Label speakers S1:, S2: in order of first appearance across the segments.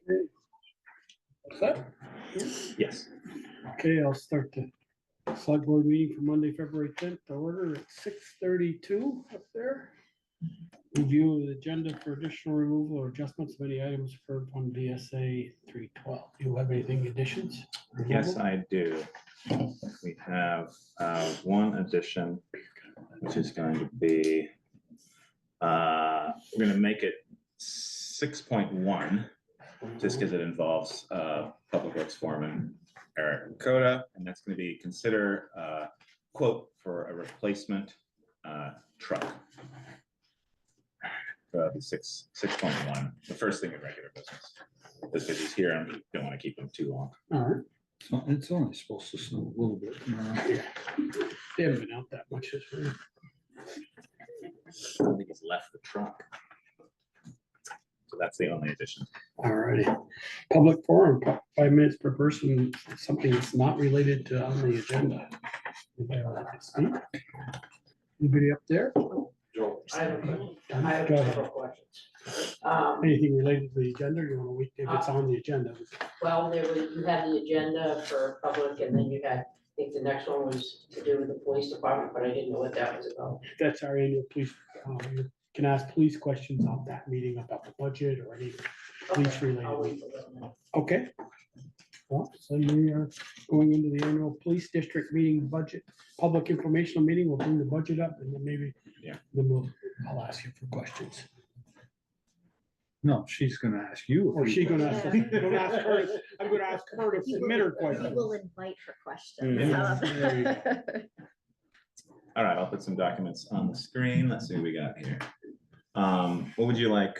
S1: What's that?
S2: Yes.
S1: Okay, I'll start the select board meeting for Monday, February 10th, to order at 6:32 up there. Review of the agenda for additional removal or adjustments of any items for on BSA 312. Do you have anything additions?
S2: Yes, I do. We have one addition, which is going to be, we're going to make it 6.1, just because it involves Public Works Foreman Eric Koda, and that's going to be consider quote for a replacement truck. 6.1, the first thing in regular business. Just because he's here, and we don't want to keep him too long.
S1: All right.
S3: It's only supposed to snow a little bit tomorrow.
S1: Yeah. They haven't been out that much this week.
S2: I don't think he's left the truck. So that's the only addition.
S1: All righty. Public forum, 5 minutes per person, something that's not related to on the agenda. Anybody like to speak? Anybody up there?
S4: I have
S1: Go ahead.
S4: several questions.
S1: Anything related to the agenda? You want to wait if it's on the agenda?
S4: Well, you had the agenda for public, and then you had, I think the next one was to do with the police department, but I didn't know what that was about.
S1: That's our annual police. You can ask police questions on that meeting about the budget or any police
S4: I'll
S1: related.
S4: wait for that now.
S1: Okay. Well, so we are going into the annual police district meeting budget, public informational meeting. We'll bring the budget up and then maybe,
S2: Yeah.
S1: then I'll ask you for questions.
S3: No, she's gonna ask you.
S1: Or she gonna ask, I'm gonna ask her, I'm gonna ask her to submit her
S5: We
S1: questions.
S5: will invite for questions.
S1: Yeah, there you
S2: All right, I'll put some documents on the screen. Let's see what we got here. What would you like?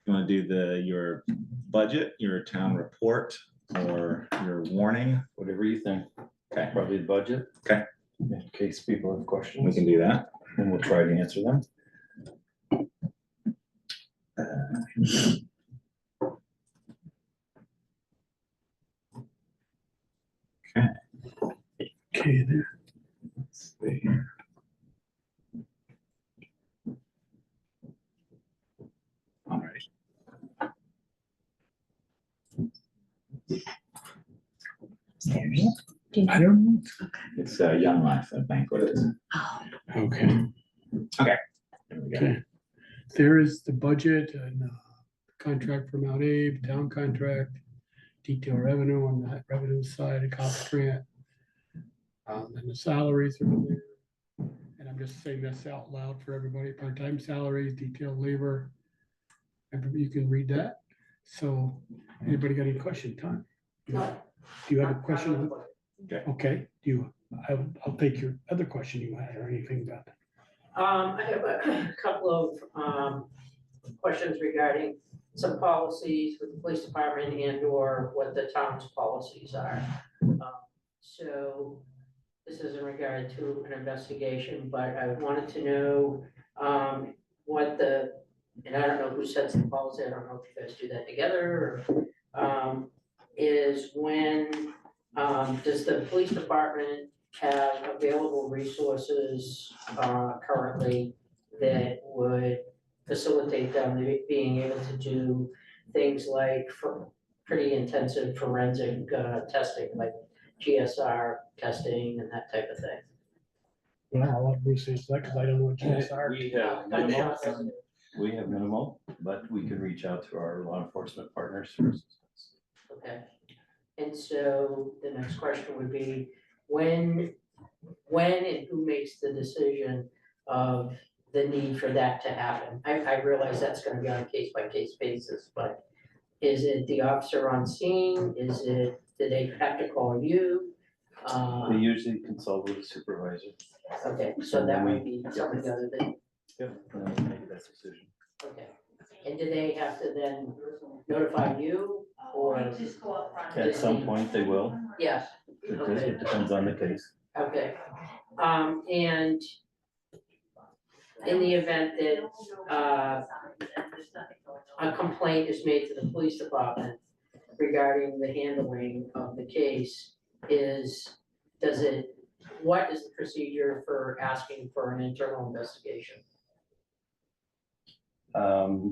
S2: You want to do your budget, your town report, or your warning?
S6: Whatever you think.
S2: Okay,
S6: Probably the budget.
S2: Okay.
S6: In case people have
S2: we
S6: questions,
S2: can do that.
S6: and we'll try to answer them.
S1: Okay, there.
S2: Let's see here. All right.
S1: I don't know.
S2: It's Young Life, I think what it is.
S1: Okay,
S2: There we go.
S1: okay. There is the budget and contract from Mount Abe, town contract, detail revenue on the revenue side, a cost grant. And the salaries are in there. And I'm just saying this out loud for everybody, part-time salaries, detailed labor. Everybody, you can read that. So anybody got any question, Tom?
S4: No.
S1: Do you have a question?
S2: Okay.
S1: Okay, I'll take your other question you had or anything about that.
S4: I have a couple of questions regarding some policies with the police department and or what the town's policies are. So this is in regard to an investigation, but I wanted to know what and I don't know who sets the policy, I don't know if you guys do that together or is when does the police department have available resources currently that would facilitate them being able to do things like for pretty intensive forensic testing, like GSR testing and that type of thing?
S1: Well, I'll let Bruce answer that because I don't know what GSR.
S6: We have minimal, but we can reach out to our law enforcement partners for assistance.
S4: Okay, and so the next question would be, when and who makes the decision of the need for that to happen? I realize that's gonna be on a case by case basis, but is it the officer on scene? Do they have to call you?
S6: They usually consult with the supervisor.
S4: Okay, so that might be something other than,
S6: Yep. And then we make that decision.
S4: okay. And do they have to then notify you or?
S6: At some point, they will.
S4: Yes,
S6: It depends on the case.
S4: okay. And in the event that a complaint is made to the police department regarding the handling of the case, what is the procedure for asking for an internal investigation?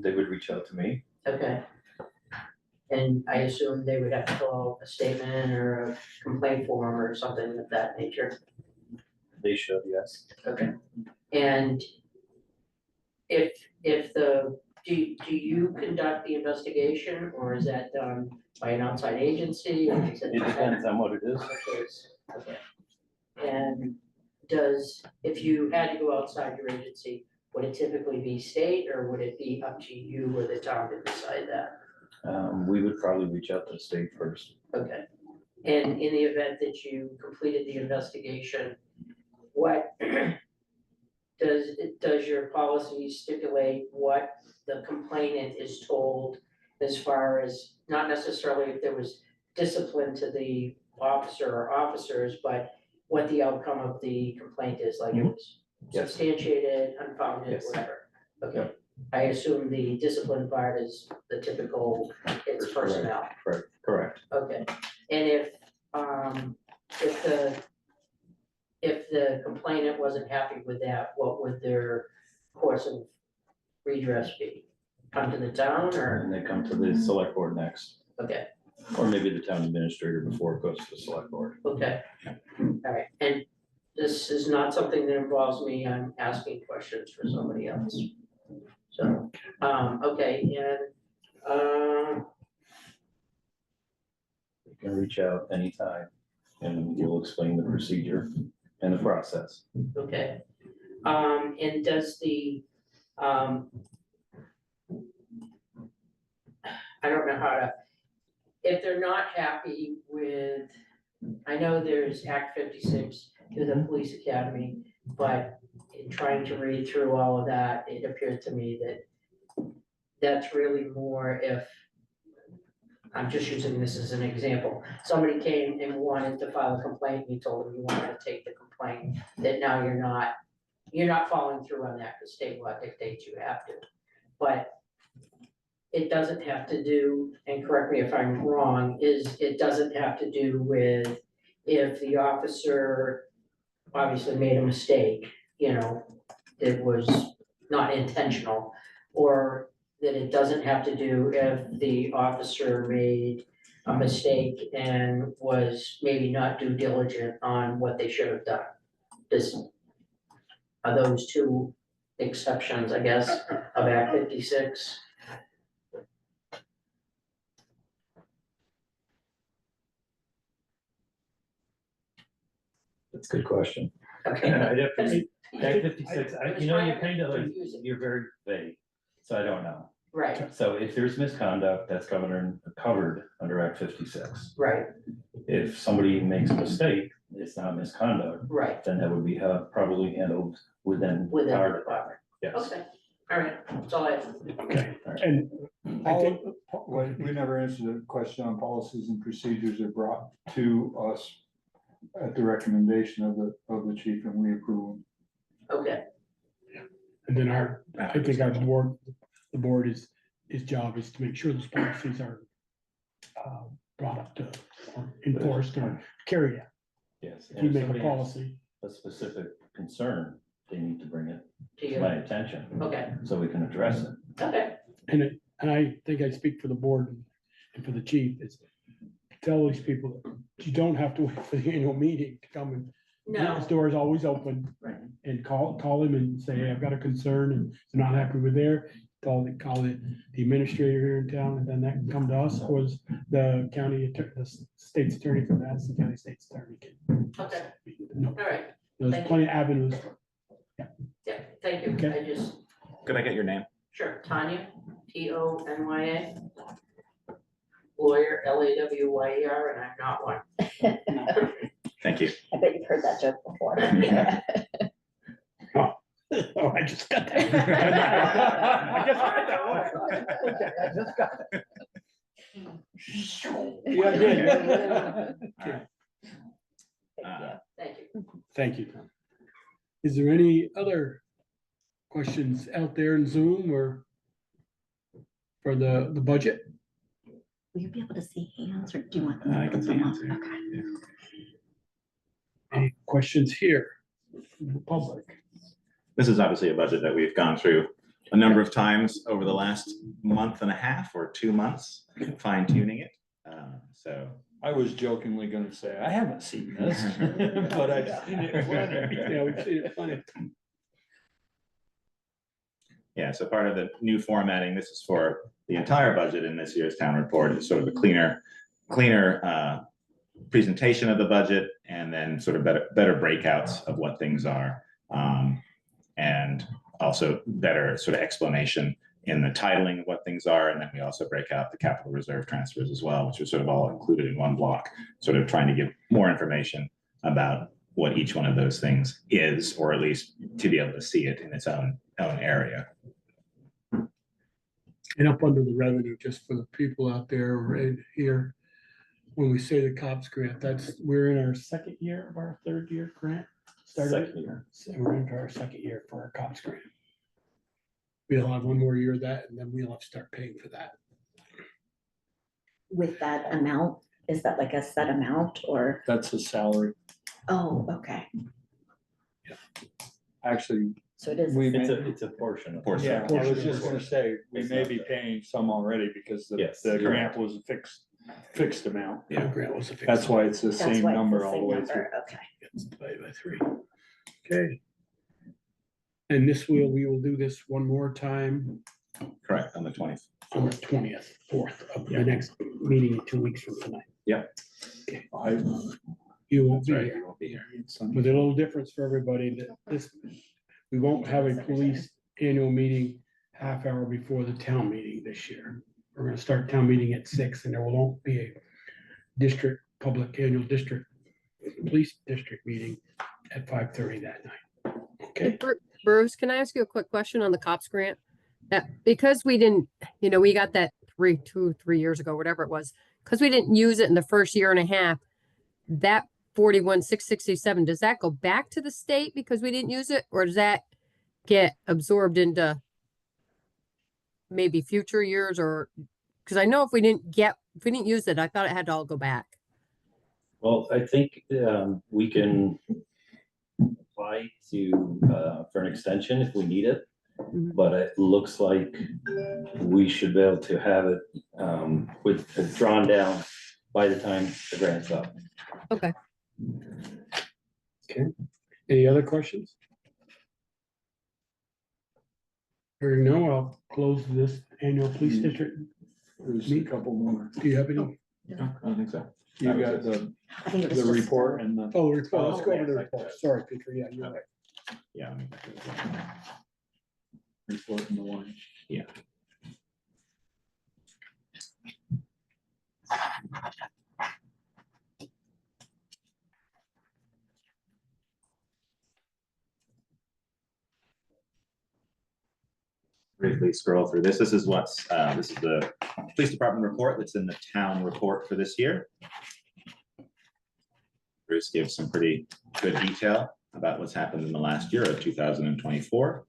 S6: They would reach out to me.
S4: Okay. And I assume they would have to fill out a statement or a complaint form or something of that nature.
S6: They should, yes.
S4: Okay. And if do you conduct the investigation, or is that done by an outside agency? Or is
S6: It depends on what it is.
S4: Okay. And if you had to go outside your agency, would it typically be state, or would it be up to you or the town to decide that?
S6: We would probably reach out to the state first.
S4: Okay. And in the event that you completed the investigation, what does your policy stipulate what the complainant is told as far as, not necessarily if there was discipline to the officer or officers, but what the outcome of the complaint is, like it was
S6: Yes.
S4: substantiated, unfounded,
S6: Yes. Yep.
S4: whatever? Okay, I assume the discipline part is the typical, it's personnel.
S6: Correct.
S4: Okay, and if the complainant wasn't happy with that, what would their course of redress be? Come to the town or,
S6: And they come to the select board next,
S4: okay,
S6: or maybe the town administrator before it goes to the select board.
S4: okay, all right, and this is not something that involves me, I'm asking questions for somebody else. So, okay, and,
S6: You can reach out anytime and we'll explain the procedure and the process.
S4: okay. And does the, I don't know how to, if they're not happy with, I know there's Act 56 through the police academy, but in trying to read through all of that, it appeared to me that that's really more if, I'm just using this as an example, somebody came and wanted to file a complaint, and you told them you wanted to take the complaint, that now you're not following through on that, because state law dictates you have to. But it doesn't have to do, and correct me if I'm wrong, it doesn't have to do with if the officer obviously made a mistake, it was not intentional, or that it doesn't have to do if the officer made a mistake and was maybe not due diligent on what they should have done. Are those two exceptions, I guess, of Act 56?
S6: That's a good question.
S4: Okay.
S6: I'd have to read
S4: I
S6: Act 56, you're kind of like,
S4: confusing.
S6: you're very vague, so I don't know.
S4: Right,
S6: So if there's misconduct, that's covered under Act 56.
S4: right,
S6: If somebody makes a mistake, it's not misconduct,
S4: right,
S6: then that would be probably handled within
S4: within
S6: our
S4: the
S6: department.
S4: department.
S6: Yes.
S4: Okay, all right, that's all I have.
S1: Okay, and I think,
S3: We never answered the question on policies and procedures are brought to us at the recommendation of the chief, and we approve them.
S4: Okay,
S1: and then I think the board his job is to make sure those policies are brought up to, or enforced or carried out.
S6: Yes.
S1: If
S6: And
S1: you
S6: if
S1: make a
S6: somebody has
S1: policy,
S6: a specific concern, they need to bring it
S4: to
S6: to
S4: you,
S6: my attention,
S4: okay,
S6: so we can address it.
S4: okay,
S1: and I think I speak for the board and for the chief, is tell these people that you don't have to wait for the annual meeting to come and
S4: no,
S1: his door is always open.
S4: Right.
S1: And call him and say, hey, I've got a concern and they're not happy with there. Call the administrator here in town, and then that can come to us, or the county, the state's attorney for that, the county state's attorney can.
S4: Okay.
S1: No,
S4: all right,
S1: there's
S4: Thank
S1: plenty of avenues.
S4: yeah, thank you,
S1: Okay.
S4: I just,
S2: Could I get your name?
S4: sure, Tanya, Tony, lawyer, LAWYER, and I'm not one.
S2: Thank you.
S5: I bet you've heard that joke before.
S1: Oh, I just got that. I just got that one. Okay, I just got it. Yeah, I did.
S2: All right.
S5: Thank you.
S4: Thank you.
S1: Thank you, Tom. Is there any other questions out there in Zoom or for the budget?
S5: Will you be able to see hands, or do you want them?
S2: I
S5: to
S2: can
S5: put
S2: see
S5: them
S2: hands
S5: up?
S2: here.
S5: Okay.
S1: Any questions here from the public?
S2: This is obviously a budget that we've gone through a number of times over the last month and a half or 2 months, fine tuning it. So
S3: I was jokingly gonna say, I haven't seen this, but I've seen it plenty.
S1: Yeah, we've seen it plenty.
S2: yeah, so part of the new formatting, this is for the entire budget in this year's town report, is sort of a cleaner presentation of the budget, and then sort of better breakouts of what things are. And also better sort of explanation in the titling of what things are. And then we also break out the capital reserve transfers as well, which are sort of all included in one block, sort of trying to give more information about what each one of those things is, or at least to be able to see it in its own area.
S1: And up under the revenue, just for the people out there right here, when we say the COPS grant, we're in our second year of our third year grant.
S6: Second year.
S1: So we're into our second year for our COPS grant. We'll have one more year of that, and then we'll have to start paying for that.
S5: With that amount, is that like a set amount or?
S3: That's a salary.
S5: Oh, okay.
S3: Actually,
S5: So it is.
S3: we may,
S6: It's a portion of.
S2: Portion.
S3: yeah, I was just gonna say, we
S6: It's
S3: may
S6: not
S3: be
S6: that.
S3: paying some already because
S6: Yes,
S3: the
S6: you're
S3: grant was a fixed amount.
S1: The grant was a fixed.
S3: That's why it's the
S5: That's
S3: same
S5: why it's
S3: number
S5: the
S3: all the
S5: same
S3: way
S5: number,
S3: through.
S5: okay.
S1: It's divided by 3. Okay. And we will do this one more time
S2: Correct, on the 20th.
S1: on the 4th of
S2: Yeah.
S1: the next meeting 2 weeks from tonight.
S3: I-
S1: You won't
S2: That's
S1: be
S2: right,
S1: here.
S2: you won't be here.
S1: With a little difference for everybody that we won't have a police annual meeting half hour before the town meeting this year. We're gonna start town meeting at 6, and there won't be a annual district, police district meeting at 5:30 that night. Okay,
S7: Bruce, can I ask you a quick question on the COPS grant? Because we didn't, we got that 3 years ago, whatever it was, because we didn't use it in the first year and a half, that 41,667, does that go back to the state because we didn't use it, or does that get absorbed into maybe future years? Or because I know if we didn't use it, I thought it had to all go back.
S6: Well, I think we can apply for an extension if we need it.
S7: Mhm.
S6: But it looks like we should be able to have it with it drawn down by the time the grant's up.
S7: Okay.
S1: any other questions? Hearing no, I'll close this annual police district.
S3: There's a couple more.
S1: Do you have any?
S2: No, I don't think so.
S3: You got
S5: I think it was
S3: the
S5: just.
S3: report and the.
S1: Oh, the report. Let's go over the
S2: Oh,
S1: report. Sorry, Peter. Yeah, you're right.
S2: Yeah. let me get to it.
S3: Report and the one.
S2: Briefly scroll through this. This is the police department report that's in the town report for this year. Bruce gives some pretty good detail about what's happened in the last year of 2024.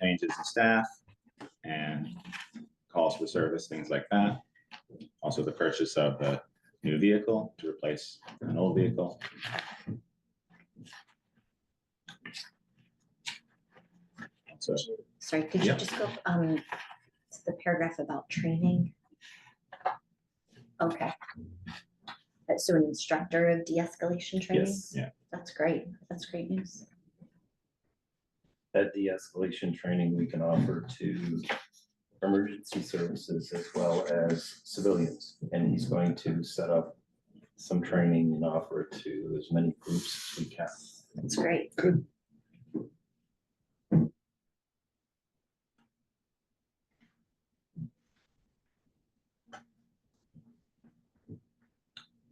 S2: Changes in staff and calls for service, things like that. Also the purchase of the new vehicle to replace an old vehicle. So
S5: Sorry, could you
S2: Yep.
S5: just go, to the paragraph about training? Okay. So an instructor of de-escalation training?
S6: Yes,
S2: yeah.
S5: That's great. That's great news.
S6: that de-escalation training we can offer to emergency services as well as civilians. And he's going to set up some training and offer it to as many groups as we can.
S5: That's great.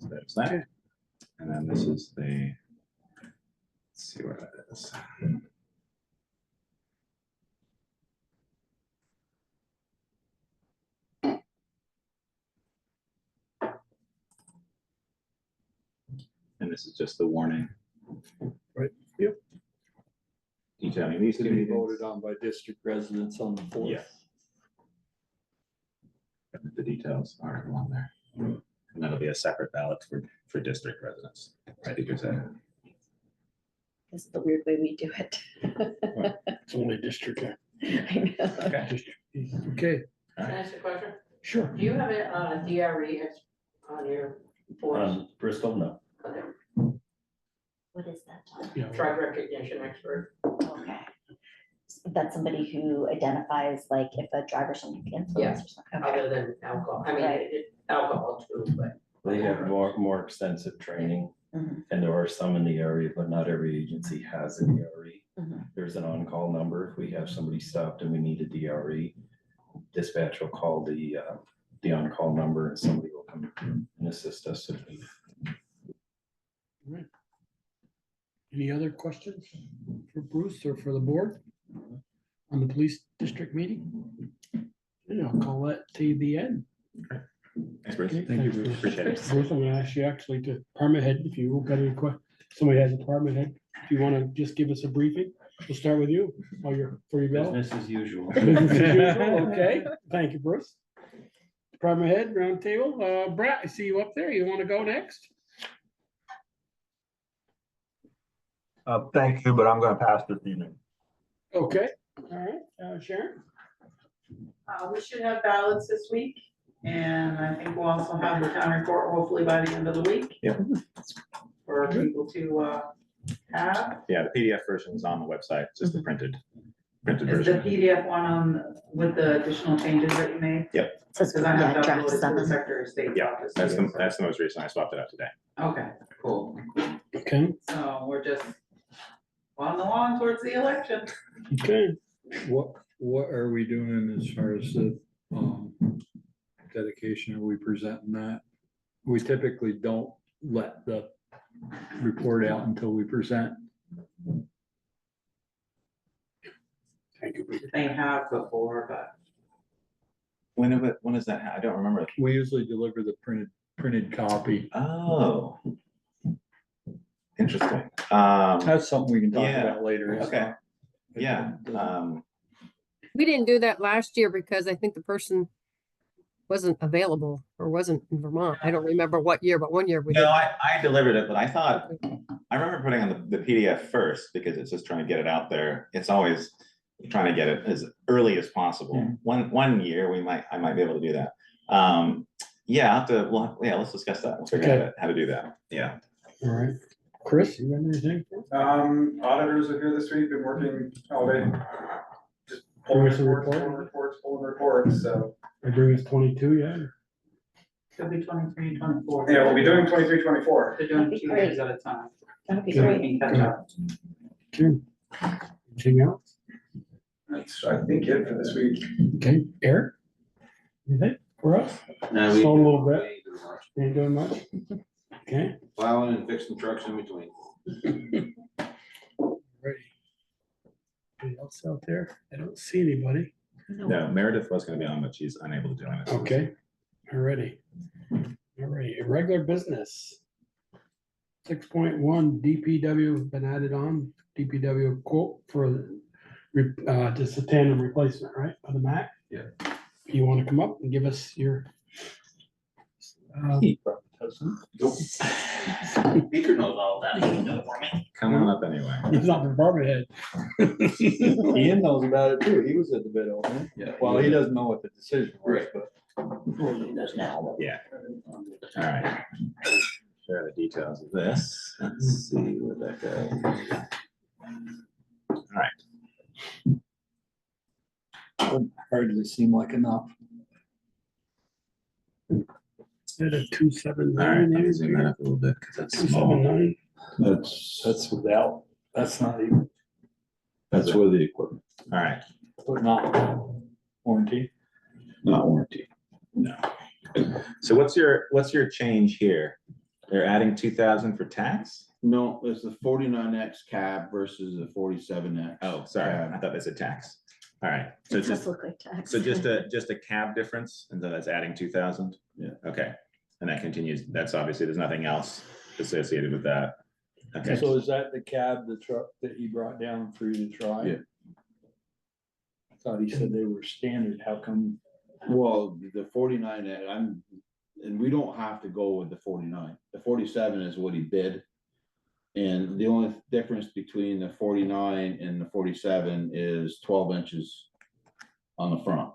S2: So there's that. And then this is let's see where that is. And this is just the warning.
S1: Right, yep.
S2: Detailing these
S3: To
S2: two
S3: be
S2: meetings.
S3: voted on by district residents on the 4th.
S2: Yeah. The details are on there. And that'll be a separate ballot for district residents. Speakers at.
S5: This is the weird way we do it.
S1: It's only district.
S5: I know.
S2: Okay.
S1: Okay,
S4: Can I ask a question?
S1: sure.
S4: Do you have a DRE on your force?
S6: Bristol, no.
S5: What is that, John?
S1: Yeah,
S4: Drug recognition expert?
S5: Okay. That's somebody who identifies like if a driver's under the influence or something. Okay.
S4: Other than alcohol, I mean,
S5: Right.
S4: alcohol too, but.
S6: They have more extensive training,
S5: Mhm.
S6: and there are some in the area, but not every agency has a DRE.
S5: Mhm.
S6: There's an on-call number. If we have somebody stopped and we need a DRE, dispatch will call the on-call number and somebody will come and assist us if needed.
S1: Any other questions for Bruce or for the board on the police district meeting? Yeah, I'll call that to the end.
S2: Thanks, Bruce.
S1: Okay,
S3: Thank you,
S1: thanks,
S3: Bruce.
S2: Appreciate it.
S1: Bruce, I'm gonna ask you actually to department head, if you got any somebody has a department head, if you wanna just give us a briefing, we'll start with you while before you go.
S6: Business as usual.
S1: Business as usual, okay, thank you, Bruce. Department head, round table, Brett, I see you up there, you wanna go next?
S8: Thank you, but I'm gonna pass this evening.
S1: Okay, all right, Sharon?
S9: We should have ballots this week, and I think we'll also have the town report hopefully by the end of the week.
S2: Yep.
S9: For people to have.
S2: Yeah, the PDF version is on the website, just the printed
S9: Is the
S2: version.
S9: PDF one on with the additional changes that you made?
S5: Says,
S9: Because I have
S5: yeah,
S9: to
S5: draft
S9: upload it to the
S5: seven.
S9: Secretary of State's
S2: Yeah,
S9: office.
S2: that's
S9: too,
S2: that's the most recent. I swapped it out today.
S9: Okay, cool.
S1: Okay,
S9: So we're just on the lawn towards the election.
S1: okay.
S3: What are we doing as far as the, dedication? Are we presenting that? We typically don't let the report out until we present.
S1: Thank you, Peter.
S9: They have before, but
S2: When is that? I don't remember.
S3: We usually deliver the printed copy.
S2: Oh. Interesting.
S3: That's something we can talk
S2: Yeah,
S3: about later. It's
S2: okay.
S3: not- it
S2: Yeah,
S3: doesn't-
S7: We didn't do that last year because I think the person wasn't available or wasn't in Vermont. I don't remember what year, but one year we did.
S2: no, I delivered it, but I thought, I remember putting on the PDF first because it's just trying to get it out there. It's always trying to get it as early as possible. One year I might be able to do that. Yeah, I'll have to, well, yeah, let's discuss that. We'll figure out how to do that. Yeah.
S1: All right, Chris, you got anything?
S10: Auditors are here this week, been working all day. Just
S1: Bring
S10: pulling
S1: us a
S10: reports,
S1: report?
S10: pulling reports, so.
S1: I bring us 22, yeah?
S9: it'll be 23, 24.
S10: Yeah, we'll be doing 23, 24.
S9: They're doing
S5: That'd be
S9: 2
S5: great.
S9: days at a time.
S5: That'd be
S9: So we
S5: great.
S9: can catch up.
S1: Okay. Anything else?
S10: That's, I think, it for this week.
S1: Okay, Eric? Anything for us?
S11: No,
S1: Slow a little bit.
S11: we ain't doing much.
S1: Ain't doing much? Okay,
S11: Plowing and fixing trucks in between.
S1: ready. Anybody else out there? I don't see anybody.
S2: No, Meredith was gonna be on, but she's unable to join us.
S1: Okay, already. All right, irregular business. 6.1 DPW has been added on, DPW quote for just a tandem replacement, right, of the Mac?
S11: Yeah.
S1: You want to come up and give us your
S2: He probably doesn't.
S11: Peter knows all that. He can do it for me.
S2: Come on up anyway.
S1: he's not the department head.
S3: Ian knows about it too. He was at the bid opening.
S11: Yeah.
S3: Well, he doesn't know what the decision was,
S11: Right.
S3: but.
S11: He does now.
S2: Yeah. All right. Share the details of this. Let's see where that goes.
S3: Or does it seem like enough?
S1: Instead of 279.
S2: All right, let me
S1: there,
S2: zoom that up a little bit because that's small.
S1: 279.
S3: That's without, that's not even,
S2: That's
S3: with the equipment,
S2: All right,
S3: but not warranty.
S2: not warranty. No. So what's your change here? They're adding 2,000 for tax?
S11: No, it's the 49X cab versus the 47X.
S2: Oh, sorry, I thought they said tax. All right, so
S5: It does
S2: just,
S5: look like tax.
S2: so just a cab difference, and then that's adding 2,000?
S11: Yeah.
S2: Okay, and that continues, that's obviously, there's nothing else associated with that. Okay,
S3: So is that the cab, the truck that he brought down for you to try?
S11: Yeah.
S3: I thought he said they were standard. How come?
S11: Well, the 49, and we don't have to go with the 49. The 47 is what he bid. And the only difference between the 49 and the 47 is 12 inches on the front.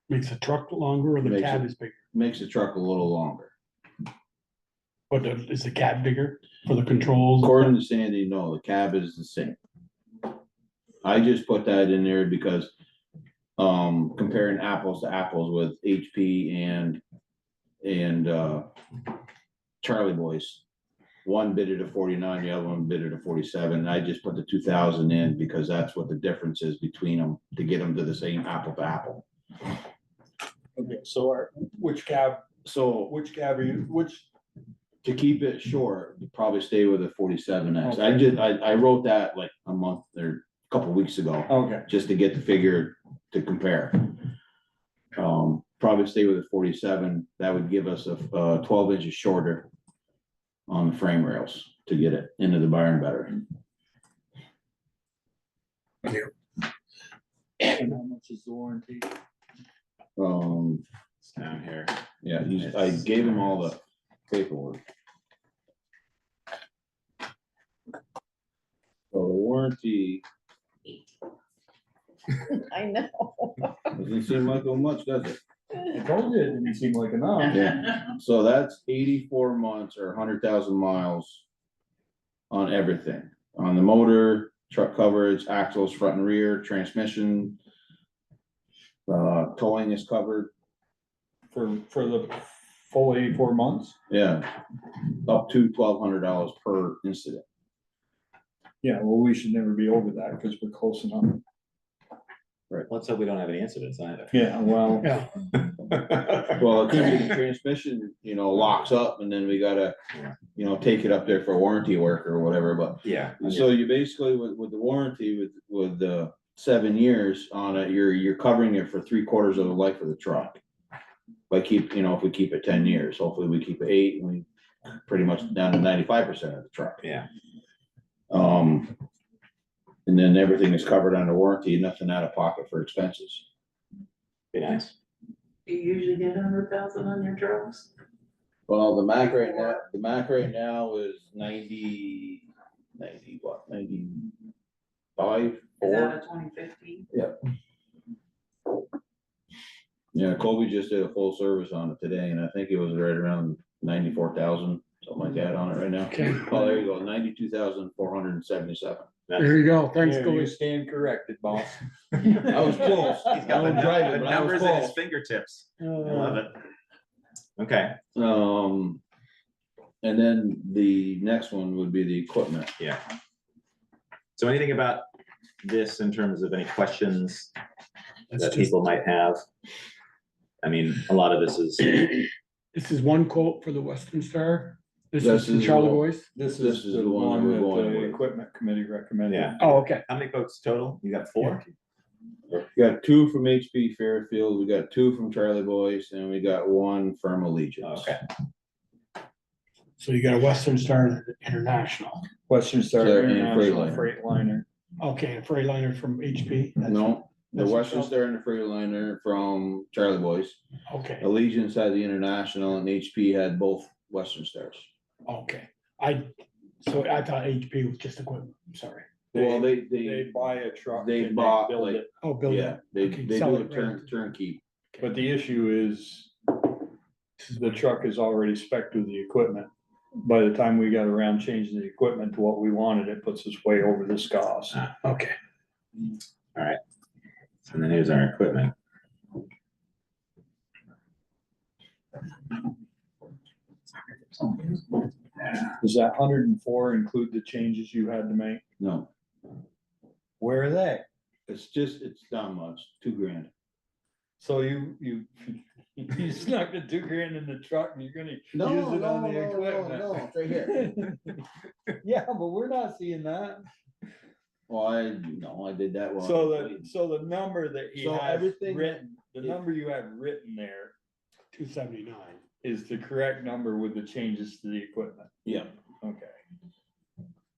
S1: Makes the truck longer or the
S11: Makes
S1: cab
S11: it-
S1: is bigger?
S11: Makes the truck a little longer.
S1: But is the cab bigger for the controls?
S11: According to Sandy, no, the cab is the same. I just put that in there because, comparing apples to apples with HP and Charlie Boys. One bid it at 49, the other one bid it at 47. I just put the 2,000 in because that's what the difference is between them to get them to the same apple to apple.
S3: Okay, so which cab are you,
S11: To keep it short, you probably stay with a 47X. I wrote that like a month or a couple weeks ago,
S3: okay,
S11: just to get the figure to compare. Probably stay with a 47. That would give us a 12 inches shorter on the frame rails to get it into the barn better.
S3: and how much is the warranty?
S2: It's down here.
S11: Yeah, I gave him all the paperwork. So the warranty
S5: I know.
S11: doesn't seem like so much, does it?
S3: I told you, it didn't seem like enough.
S11: Yeah. So that's 84 months or 100,000 miles on everything, on the motor, truck coverage, axles, front and rear, transmission. Towing is covered,
S3: For the full 84 months?
S11: yeah, up to $1,200 per incident.
S3: Yeah, well, we should never be over that because we're close enough.
S2: Let's hope we don't have any incidents either.
S3: Yeah, well,
S1: Yeah,
S11: Well, it could be the transmission, locks up and then we gotta, take it up there for warranty work or whatever, but.
S2: Yeah.
S11: So you basically, with the warranty, with the 7 years on it, you're covering it for 3/4 of the life of the truck. If we keep it 10 years, hopefully we keep it 8 and we pretty much down to 95% of the truck.
S2: Yeah.
S11: And then everything is covered under warranty, nothing out of pocket for expenses.
S2: Be nice.
S9: You usually get 100,000 on your trucks?
S11: Well, the Mac right now is 95,
S9: Is that
S11: 4.
S9: a 2015?
S11: Yeah, Colby just did a full service on it today, and I think it was right around 94,000, something like that on it right now.
S1: okay,
S11: Oh, there you go, 92,477.
S1: there you go, thanks,
S3: yeah,
S1: Colby.
S3: you stand corrected, boss.
S11: I was close.
S2: He's got
S11: I
S2: the
S11: was driving, but I was
S2: numbers at his
S11: close.
S2: fingertips. I love it. Okay,
S11: And then the next one would be the equipment.
S2: yeah. So anything about this in terms of any questions
S1: That's
S2: that
S1: just-
S2: people might have? I mean, a lot of this is,
S1: This is one quote for the Western Star. This
S11: This
S1: is from
S11: is
S1: Charlie
S11: the-
S1: Boys.
S3: This
S11: This
S3: is the one
S11: we're
S3: that
S11: going
S3: the
S11: with.
S3: equipment committee recommended.
S2: yeah.
S1: Oh, okay.
S2: How many quotes total? You got 4?
S11: We got 2 from HP Fairfield, we got 2 from Charlie Boys, and we got 1 from Allegiance.
S2: Okay.
S1: So you got a Western Star International.
S3: Western Star
S11: Star and
S3: International
S11: Freightliner.
S3: Freightliner.
S1: Okay, a Freightliner from HP. That's-
S11: No, the
S1: that's
S11: Western
S1: what-
S11: Star and the Freightliner from Charlie Boys.
S1: Okay,
S11: Allegiance had the International and HP had both Western Stars.
S1: okay. So I thought HP was just equipment. I'm sorry.
S11: Well,
S3: They
S11: they,
S3: buy a truck.
S11: they
S3: and
S11: bought,
S3: build
S11: like-
S3: it.
S1: Oh, build
S11: yeah,
S1: it.
S11: they
S1: Okay,
S11: do
S1: sell
S11: a
S1: it right.
S11: turnkey.
S3: But the issue is the truck is already spec'd with the equipment. By the time we got around changing the equipment to what we wanted, it puts us way over this cost.
S1: Okay.
S2: And then here's our equipment.
S3: Does that 104 include the changes you had to make?
S11: No,
S3: Where are they?
S11: it's not much, $2,000.
S3: So you snuck the $2,000 in the truck and you're gonna use
S11: No,
S3: it on the
S11: no,
S3: equipment.
S11: no, it's right here.
S3: Yeah, but we're not seeing that.
S11: Well, I did that one.
S3: So the number that you
S11: So
S3: have
S11: everything
S3: written, the
S11: is-
S3: number you have written there
S1: 279.
S3: is the correct number with the changes to the equipment.
S11: Yeah,
S3: Okay.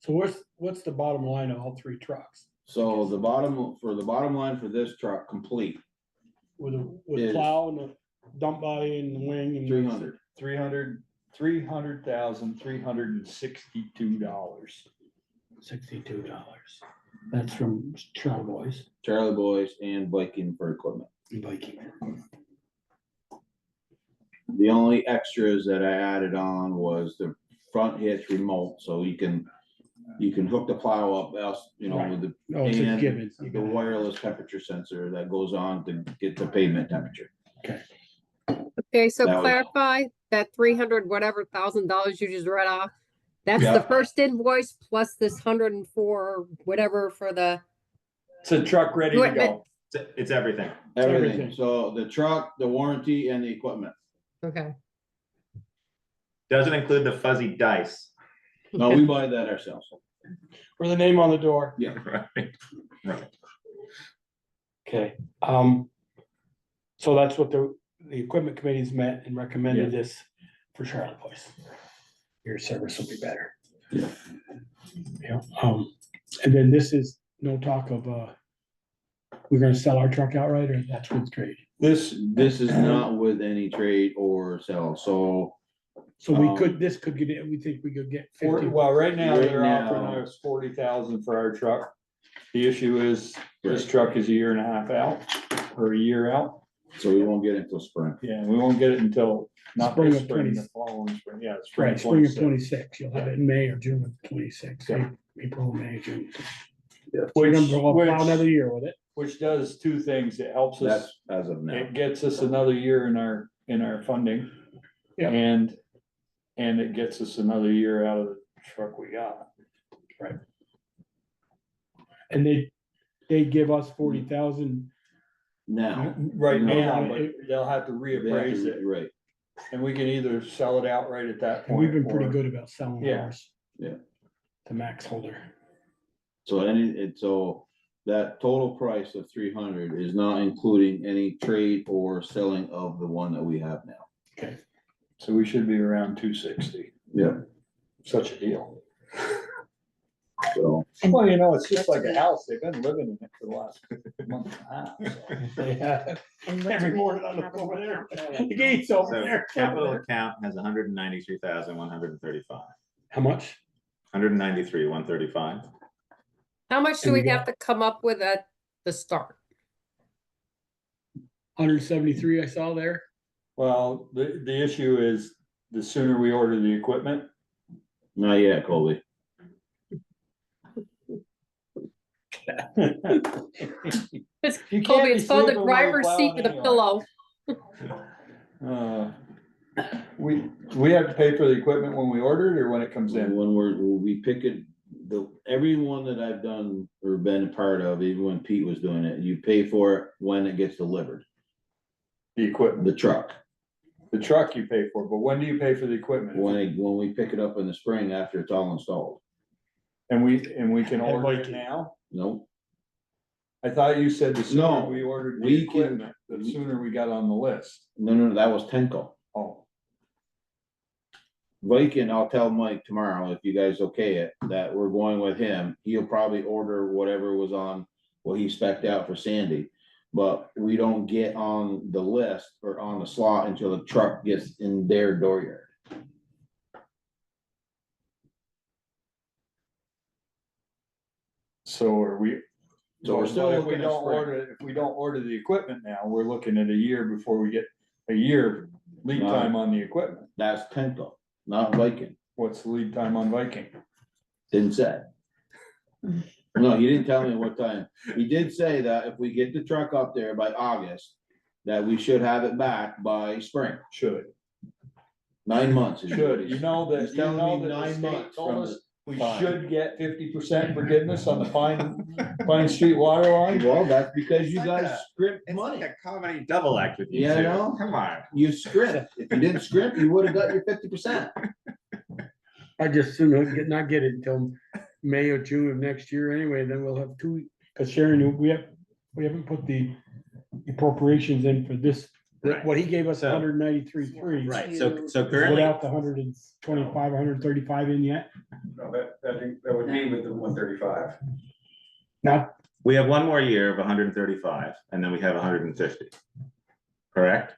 S1: So what's the bottom line of all 3 trucks?
S11: so the bottom line for this truck, complete,
S1: With
S11: Is-
S1: plow and the dump body and the wing and.
S11: 300.
S3: $300,362.
S1: $62. That's from Charlie Boys
S11: Charlie Boys and Viking for equipment.
S1: and Viking.
S11: The only extras that I added on was the front hitch remote, so you can hook the plow up, else, you know, with the,
S1: Oh, it's a
S11: and
S1: given.
S11: the wireless temperature sensor that goes on to get the pavement temperature.
S7: Okay, so
S11: That was-
S7: clarify that 300 whatever $1,000 you just read off. That's
S3: Yeah.
S7: the first invoice plus this 104 whatever for the,
S3: It's a truck ready to go.
S2: It's everything.
S11: Everything,
S1: Everything.
S11: so the truck, the warranty and the equipment.
S7: okay.
S2: Doesn't include the fuzzy dice.
S11: No, we buy that ourselves.
S1: For the name on the door.
S11: Yeah.
S2: Right.
S1: Okay, so that's what the equipment committee's met and recommended this for Charlotte Place. Your service will be better.
S11: Yeah.
S1: Yeah, and then this is no talk of, we're gonna sell our truck outright, or that's with trade?
S11: This is not with any trade or sell, so
S1: So we could, this could get it, we think we could get 50.
S3: Well, right now,
S11: Right
S3: they're
S11: now-
S3: offering us 40,000 for our truck. The issue is, this truck is a year and a half out, or a year out.
S11: so we won't get it till spring.
S3: Yeah, we won't get it until, not
S1: Spring
S3: this
S1: of
S3: spring,
S1: 20
S3: the following spring, yeah,
S1: Right,
S3: spring
S1: spring of
S3: 26.
S1: 26, you'll have it in May or June of 26,
S3: Yeah.
S1: April, May, June.
S11: Yeah.
S1: We're
S3: Which,
S1: gonna go plow
S3: which,
S1: another year with it.
S3: which does two things. It helps us,
S11: That's as of now.
S3: it gets us another year in our funding.
S1: Yeah.
S3: And it gets us another year out of the truck we got.
S1: And they give us 40,000.
S11: Now.
S3: Right
S1: No,
S3: now,
S1: no,
S3: but they'll have to
S11: they have to
S3: reappraise it,
S11: Right,
S3: and we can either sell it outright at that
S1: And
S3: point.
S1: we've been pretty
S3: or-
S1: good about selling
S3: Yeah.
S1: ours.
S11: Yeah.
S1: To max holder.
S11: so so that total price of 300 is not including any trade or selling of the one that we have now.
S1: Okay.
S3: So we should be around 260.
S11: Yeah.
S3: Such a deal.
S11: So,
S3: Well, you know, it's just like a house. They've been living in it for the last month and a half. so.
S1: They have
S5: And what
S1: every
S5: do we
S1: morning on the
S5: have in
S1: over there.
S5: capital?
S1: The gates over
S2: So
S1: there.
S2: capital account has 193,135.
S1: How much?
S2: 193,135.
S7: How much do
S1: And we
S7: we have to come up with at the start?
S1: 173 I saw there.
S3: Well, the issue is the sooner we order the equipment,
S11: not yet, Colby.
S7: It's
S3: You can't
S7: Colby,
S3: be
S7: it's called the
S3: sleeping while you're
S7: driver's seat
S3: plowing
S7: with a
S3: anyway.
S7: pillow.
S3: We have to pay for the equipment when we order it or when it comes in?
S11: When we pick it, everyone that I've done or been a part of, even when Pete was doing it, you pay for it when it gets delivered,
S3: The equipment,
S11: the truck.
S3: the truck you pay for, but when do you pay for the equipment?
S11: When we pick it up in the spring after it's all installed.
S3: And we can
S1: And
S3: order it
S1: Viking.
S3: now?
S11: Nope,
S3: I thought you said the sooner
S11: No,
S3: we ordered the
S11: we can-
S3: equipment, the sooner we got on the list.
S11: no, that was Tenco.
S3: Oh,
S11: Viking, I'll tell Mike tomorrow, if you guys okay it, that we're going with him. He'll probably order whatever was on, what he spec'd out for Sandy. But we don't get on the list or on the slot until the truck gets in their dooryard.
S3: so are we?
S11: So we're still
S3: But if we
S11: looking at
S3: don't
S11: spring.
S3: order, if we don't order the equipment now, we're looking at a year before we get a year lead
S11: No.
S3: time on the equipment.
S11: That's Tenco, not Viking.
S3: What's the lead time on Viking?
S11: Didn't say. No, he didn't tell me what time. He did say that if we get the truck up there by August, that we should have it back by spring.
S3: Should,
S11: 9 months. is what
S3: should,
S11: he's-
S3: you know that,
S11: he's
S3: you
S11: telling
S3: know
S11: me
S3: that the
S11: 9
S3: state
S11: months
S3: told
S11: from
S3: us
S11: the
S3: we
S11: fine.
S3: should get 50% forgiveness on the Pine Street water line?
S11: Well, that's because you
S2: It's like
S11: guys
S2: a-
S11: script
S2: It's
S11: money.
S2: like a comedy double act with you
S11: Yeah, I
S2: two.
S11: know.
S2: Come on.
S11: You script. If you didn't script, you would have got your 50%.
S1: I just soon not get it until May or June of next year anyway, then we'll have two, because Sharon, we haven't put the appropriations in for this.
S2: Right.
S1: What he gave us,
S2: So-
S1: 193.3.
S2: Right, so currently,
S1: Without the 125, 135 in yet,
S10: No, that would be with the 135.
S1: not,
S2: we have one more year of 135, and then we have 150. Correct?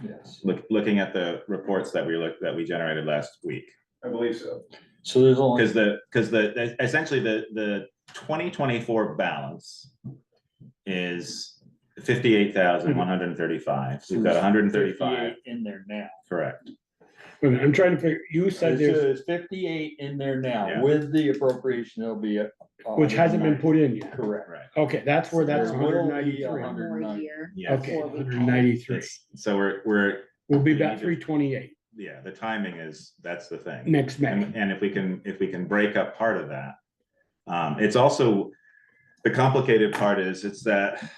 S3: Yes.
S2: Looking at the reports that we generated last week.
S10: I believe so.
S3: So there's only,
S2: Because essentially the 2024 balance is 58,135. So we've got 135,
S3: 58 in there now.
S2: correct?
S1: Wait a minute, I'm trying to figure, you said there's,
S3: There's 58 in there
S2: Yeah.
S3: now, with the appropriation, there'll be a.
S1: which hasn't been put in yet.
S3: Correct.
S2: Right.
S1: Okay, that's where that's
S3: There will be
S1: 193.
S3: 100.
S5: More
S3: 190.
S5: year.
S2: Yeah.
S1: Okay,
S5: Before we-
S1: 193.
S2: So we're,
S1: We'll be
S2: we
S1: about
S2: need to-
S1: 328
S2: yeah, the timing is, that's the thing.
S1: next May.
S2: And if we can break up part of that. It's also, the complicated part is, it's that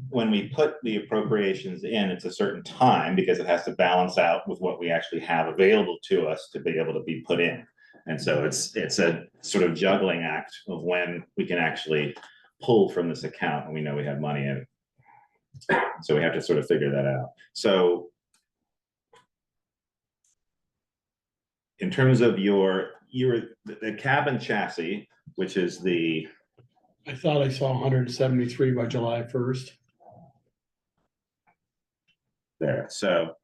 S2: when we put the appropriations in, it's a certain time because it has to balance out with what we actually have available to us to be able to be put in. And so it's a sort of juggling act of when we can actually pull from this account and we know we have money in it. So we have to sort of figure that out. So in terms of the cabin chassis, which is the,
S1: I thought I saw 173 by July 1st.
S2: there, so,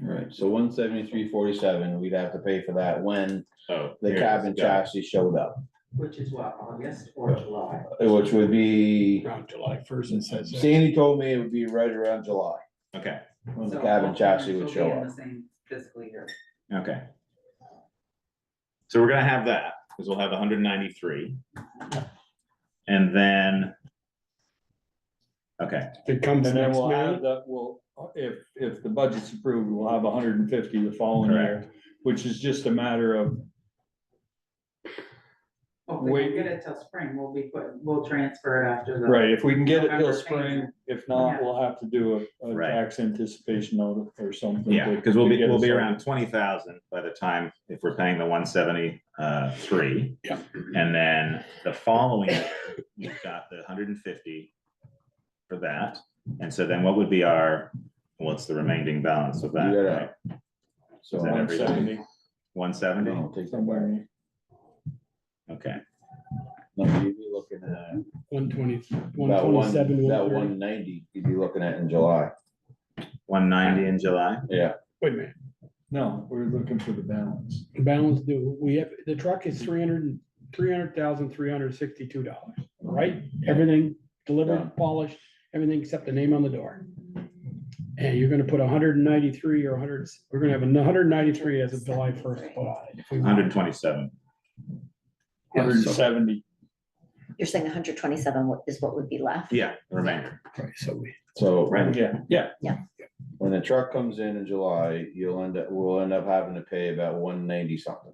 S11: Right, so 173.47, we'd have to pay for that when
S2: oh.
S11: the
S2: here it is,
S11: cabin
S2: got it.
S11: chassis showed up,
S9: Which is what, August or July?
S11: which would be,
S1: Around July 1st, it says. that.
S11: Sandy told me it would be right around July,
S2: Okay,
S11: when the
S9: So
S11: cabin
S9: both
S11: chassis
S9: units
S11: would
S9: will be
S11: show
S9: in
S11: up.
S9: the same fiscal year.
S2: okay. So we're gonna have that, because we'll have 193. And then, okay,
S1: If it comes
S3: And then
S1: next
S3: we'll
S1: May,
S3: have that, if the budget's approved, we'll have 150 the following year, which is just a matter of,
S9: Well, if we
S3: Wait.
S9: don't get it till spring, we'll transfer it after the.
S3: right, if we can get it till
S9: November
S3: spring,
S9: payment.
S3: if not,
S9: Yeah.
S3: we'll have to do a
S2: Right.
S3: tax anticipation note or something.
S2: yeah,
S3: to-
S2: because
S3: to
S2: we'll
S3: get us
S2: be
S3: on.
S2: around 20,000 by the time, if we're paying the 173.
S1: Yeah.
S2: And then the following, we've got the 150 for that. And so then what would be what's the remaining balance of that?
S11: You
S2: right?
S11: gotta-
S2: Is
S11: So
S2: that everything?
S3: 170,
S2: 170?
S11: No, take that
S3: somewhere
S11: back.
S3: in
S2: Okay,
S11: No, you'd be looking at
S1: 120,
S11: that
S1: 127,
S11: that
S1: 130.
S11: 190, you'd be looking at in July,
S2: 190 in July?
S11: yeah.
S1: Wait a minute,
S3: no, we're looking for the balance.
S1: balance due, we have, the truck is $300,362, right? Everything delivered,
S11: Done.
S1: polished, everything except the name on the door. And you're gonna put 193 or 100, we're gonna have 193 as of July 1st. to put on it if we want.
S2: 127.
S1: Yeah, so-
S3: 170,
S5: You're saying 127 is what would be left?
S2: Yeah, the remainder.
S1: Right, so we,
S11: So
S2: Right.
S3: yeah,
S11: when the truck comes in July, we'll end up having to pay about 190 something.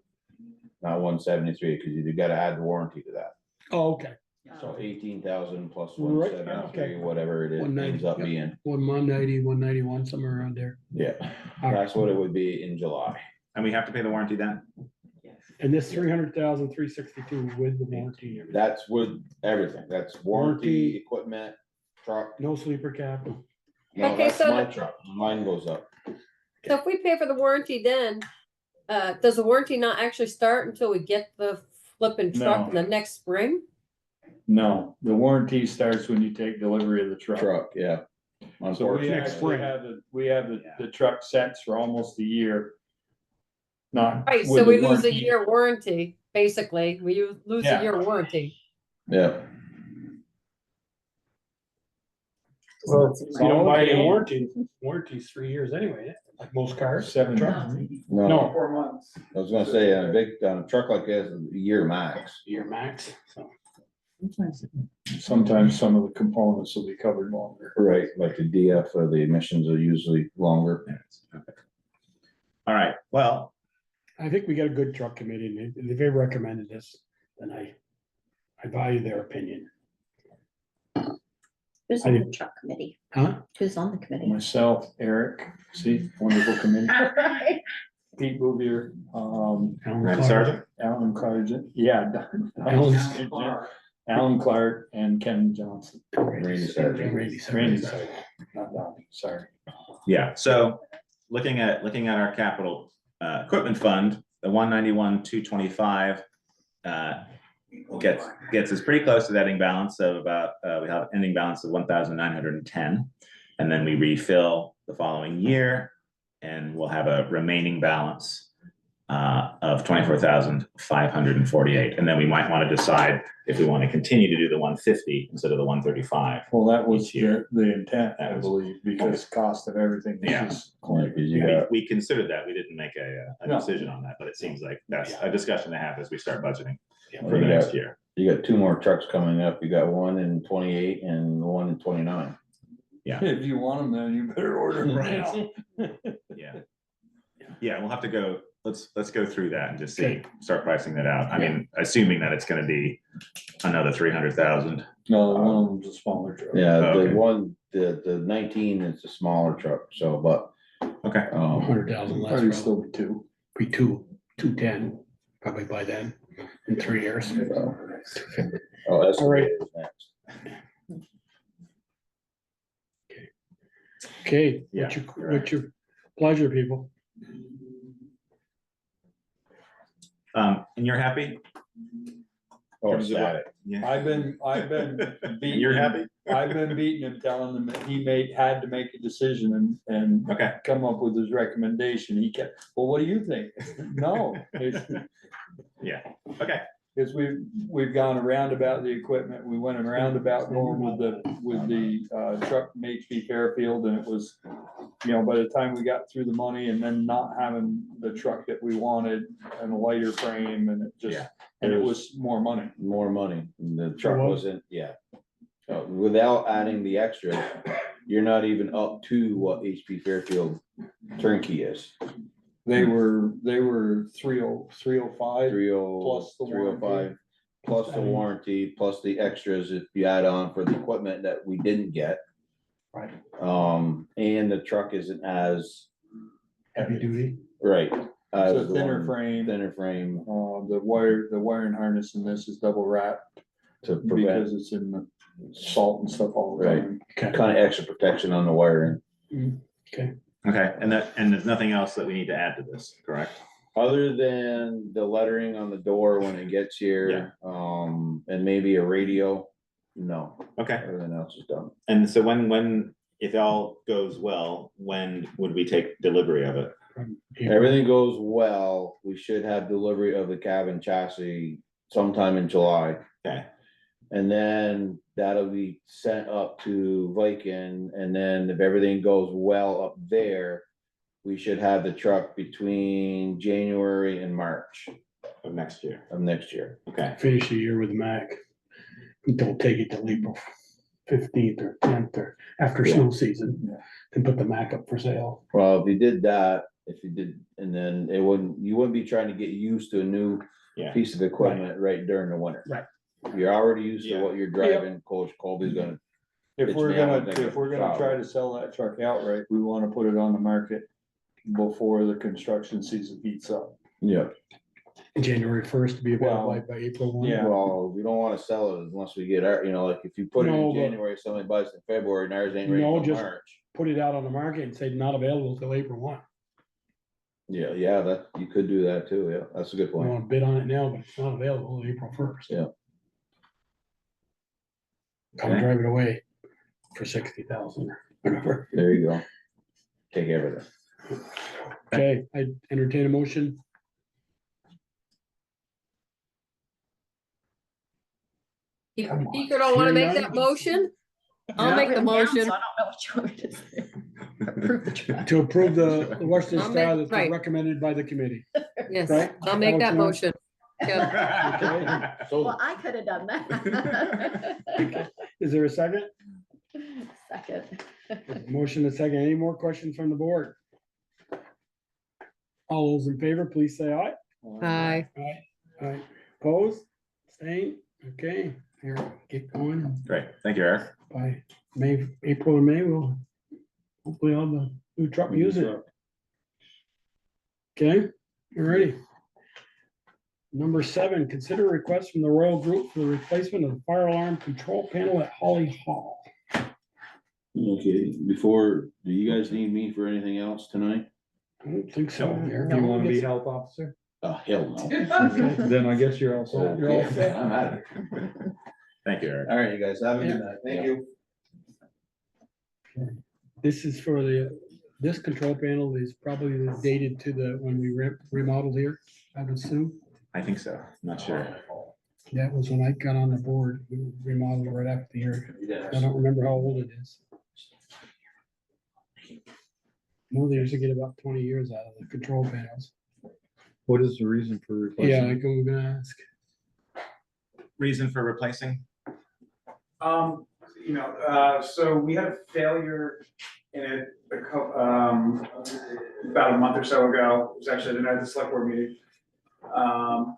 S11: Not 173, because you gotta add the warranty to that.
S1: oh, okay,
S11: So 18,000 plus
S1: Right,
S11: 173,
S1: okay.
S11: whatever it is,
S1: 190,
S11: ends up
S1: yep.
S11: being,
S1: 190, 191, somewhere around there.
S11: yeah,
S1: All right.
S11: that's what it would be in July.
S2: And we have to pay the warranty then?
S1: And this 300,362 with the warranty and everything.
S11: That's with everything, that's warranty,
S1: Warranty.
S11: equipment, truck.
S1: No sleeper cap.
S11: No,
S7: Okay,
S11: that's
S7: so
S11: my
S7: the-
S11: truck, mine goes up.
S7: So if we pay for the warranty then, does the warranty not actually start until we get the flipping truck in the next spring?
S3: no, the warranty starts when you take delivery of the truck.
S11: Truck, yeah.
S3: So we
S11: Unfortunately,
S3: actually have the truck sets for almost a year. Not.
S7: Right,
S3: with
S7: so
S3: the
S7: we lose a
S3: warranty.
S7: year warranty, basically, lose a
S3: Yeah.
S7: year warranty.
S11: yeah,
S1: Well, if you don't buy a
S3: Okay.
S1: warranty, warranty's 3 years anyway, like most cars.
S3: 7
S1: Trucks.
S11: no,
S1: No,
S9: 4 months.
S11: I was gonna say, on a truck like this, a year max.
S1: year max, so.
S3: Sometimes some of the components will be covered longer.
S11: Right, like the DF or the emissions are usually longer.
S2: Okay. All right, well,
S1: I think we got a good truck committee, and if they recommended this, then I value their opinion.
S5: Who's
S1: I
S5: on the
S1: did-
S5: truck committee?
S1: Huh?
S5: Who's on the committee?
S3: Myself, Eric, see, wonderful committee,
S5: Right.
S3: Pete Bouvier,
S1: Alan
S2: Randy
S1: Clark.
S2: Sargent?
S3: Alan Clark, yeah. Alan Clark and Ken Johnson.
S11: Randy Sargent.
S1: Randy
S3: Randy
S1: Sargent.
S3: Sargent, not Donnie, sorry.
S2: yeah, so looking at our capital equipment fund, the 191,225 gets us pretty close to the ending balance of about, we have ending balance of 1,910. And then we refill the following year and we'll have a remaining balance of 24,548. And then we might want to decide if we want to continue to do the 150 instead of the 135.
S3: Well, that was
S2: Each year.
S3: the intent, I
S2: That was-
S3: believe, because cost of everything is
S2: Yeah.
S3: just.
S2: We considered that. We didn't make a
S3: No.
S2: decision on that, but it seems like that's a discussion to have as we start budgeting
S11: Well,
S2: for
S11: you
S2: the next
S11: got-
S2: year.
S11: You got 2 more trucks coming up. You got one in 28 and one in 29.
S3: If you want them, then you better order them now.
S2: Yeah. Yeah, we'll have to go, let's go through that and just see,
S1: Okay.
S2: start pricing that out. I mean, assuming that it's gonna be another 300,000.
S3: No, one of them's a smaller truck.
S11: Yeah,
S2: Okay.
S11: the one, the 19 is a smaller truck, so, but,
S2: Okay,
S1: 100,000 less,
S3: Probably
S1: probably
S3: still be 2.
S1: be 210, probably by then, in 3 years.
S11: oh, that's.
S1: All right.
S11: Next.
S1: Okay,
S2: Yeah,
S1: what's your pleasure, people?
S2: and you're happy?
S11: Oh,
S2: Terms of what-
S11: static.
S2: Yeah.
S3: I've been beating.
S2: You're
S3: him.
S2: happy?
S3: I've been beating him, telling him that he had to make a decision and
S2: Okay,
S3: come up with his recommendation. He kept, well, what do you think? No,
S2: yeah, okay,
S3: because we've gone around about the equipment. We went around about going with the truck from HP Fairfield, and it was, by the time we got through the money and then not having the truck that we wanted and a lighter frame, and it just,
S2: Yeah.
S3: and it was more money.
S11: More money. The truck
S1: Well-
S11: wasn't, yeah. Without adding the extras, you're not even up to what HP Fairfield turnkey is.
S3: They were 305.
S11: 30,
S3: Plus the
S11: 305, plus the warranty, plus the extras if you add on for the equipment that we didn't get.
S1: Right.
S11: And the truck isn't as,
S1: Heavy duty?
S11: right. as
S3: It's a
S11: the
S3: thinner
S11: one-
S3: frame.
S11: Thinner frame
S3: The wiring harness in this is double wrapped
S11: to prevent,
S3: because it's in the salt and stuff all the
S11: Right.
S3: time.
S1: Okay.
S11: kind of extra protection on the wiring.
S2: okay, and there's nothing else that we need to add to this, correct?
S11: Other than the lettering on the door when it gets here, and maybe a radio, no,
S2: Okay,
S11: everything else is done.
S2: and so when, if all goes well, when would we take delivery of it?
S11: Everything goes well, we should have delivery of the cabin chassis sometime in July.
S2: Okay,
S11: And then that'll be sent up to Viking, and then if everything goes well up there, we should have the truck between January and March
S2: of next year,
S11: of next year.
S2: okay,
S1: Finish the year with the Mac. Don't take it till April 15th or 10th or after snow season, then put the Mac up for sale.
S11: Well, if you did that, and then you wouldn't be trying to get used to a new
S2: yeah,
S11: piece of equipment right during the winter.
S1: Right.
S11: You're already used to
S2: Yeah.
S11: what you're driving, Colby's gonna,
S3: If
S11: It's
S3: we're
S11: now, I
S3: gonna,
S11: think,
S3: if we're gonna
S11: solid.
S3: try to sell that truck outright, we wanna put it on the market before the construction season heats up.
S11: yeah,
S1: January 1st to be available
S3: Well,
S1: by April 1.
S3: yeah.
S11: well, we don't wanna sell it unless we get our, like, if you put it
S1: No,
S11: in
S1: but-
S11: January, somebody buys it in February, and ours ain't ready
S1: No,
S11: till
S1: just-
S11: March.
S1: Put it out on the market and say not available till April 1.
S11: Yeah, that, you could do that too, yeah, that's a good
S1: We
S11: point.
S1: want to bid on it now, but it's not available till April 1st.
S11: Yeah.
S1: Come
S2: Okay.
S1: drive it away for 60,000 or whatever.
S11: There you go. Take everything.
S1: Okay, I entertain a motion. Come on.
S7: Speaker don't wanna make
S1: Hearing
S7: that
S1: none?
S7: motion? I'll
S1: Yeah.
S7: make the
S5: Written down,
S7: motion.
S5: So I don't know what you want to say. Approve the truck.
S1: To approve the Western
S7: I'll
S1: Star
S7: make-
S1: that's
S7: right.
S1: recommended by the committee.
S7: Yes,
S1: Right?
S7: I'll make that
S1: Alex,
S7: motion. Yep.
S11: So,
S5: Well, I could have done that.
S1: Is there a second?
S5: Second.
S1: Motion and second. Any more questions from the board? All those in favor, please say aye.
S7: Aye.
S1: Aye. Opposed? Staying? Okay, here, get going.
S2: great, thank you, Eric.
S1: By May, April or May, we'll hopefully have the new truck use it. Okay, you're ready. Number 7, consider request from the Royal Group for the replacement of the fire alarm control panel at Holly Hall.
S11: okay, do you guys need me for anything else tonight?
S1: I don't think so.
S3: Do you wanna be health officer?
S11: Oh, hell no.
S3: Then I guess you're all set.
S1: You're all
S11: Okay,
S1: set.
S11: I'm out of here.
S2: Thank you, Eric.
S11: All right, you guys, have a
S1: Yeah.
S11: good night. Thank you.
S1: This is for the This control panel is probably dated to the, when we remodeled here, I would assume.
S2: I think so, not sure.
S1: That was when I got on the board, we remodeled right after the year. I don't remember how old it is. No, they usually get about 20 years out of the control panels.
S3: What is the reason for replacing?
S1: Yeah, I'm gonna ask.
S2: Reason for replacing?
S10: So we had a failure in it about a month or so ago. It was actually the night of the select board meeting.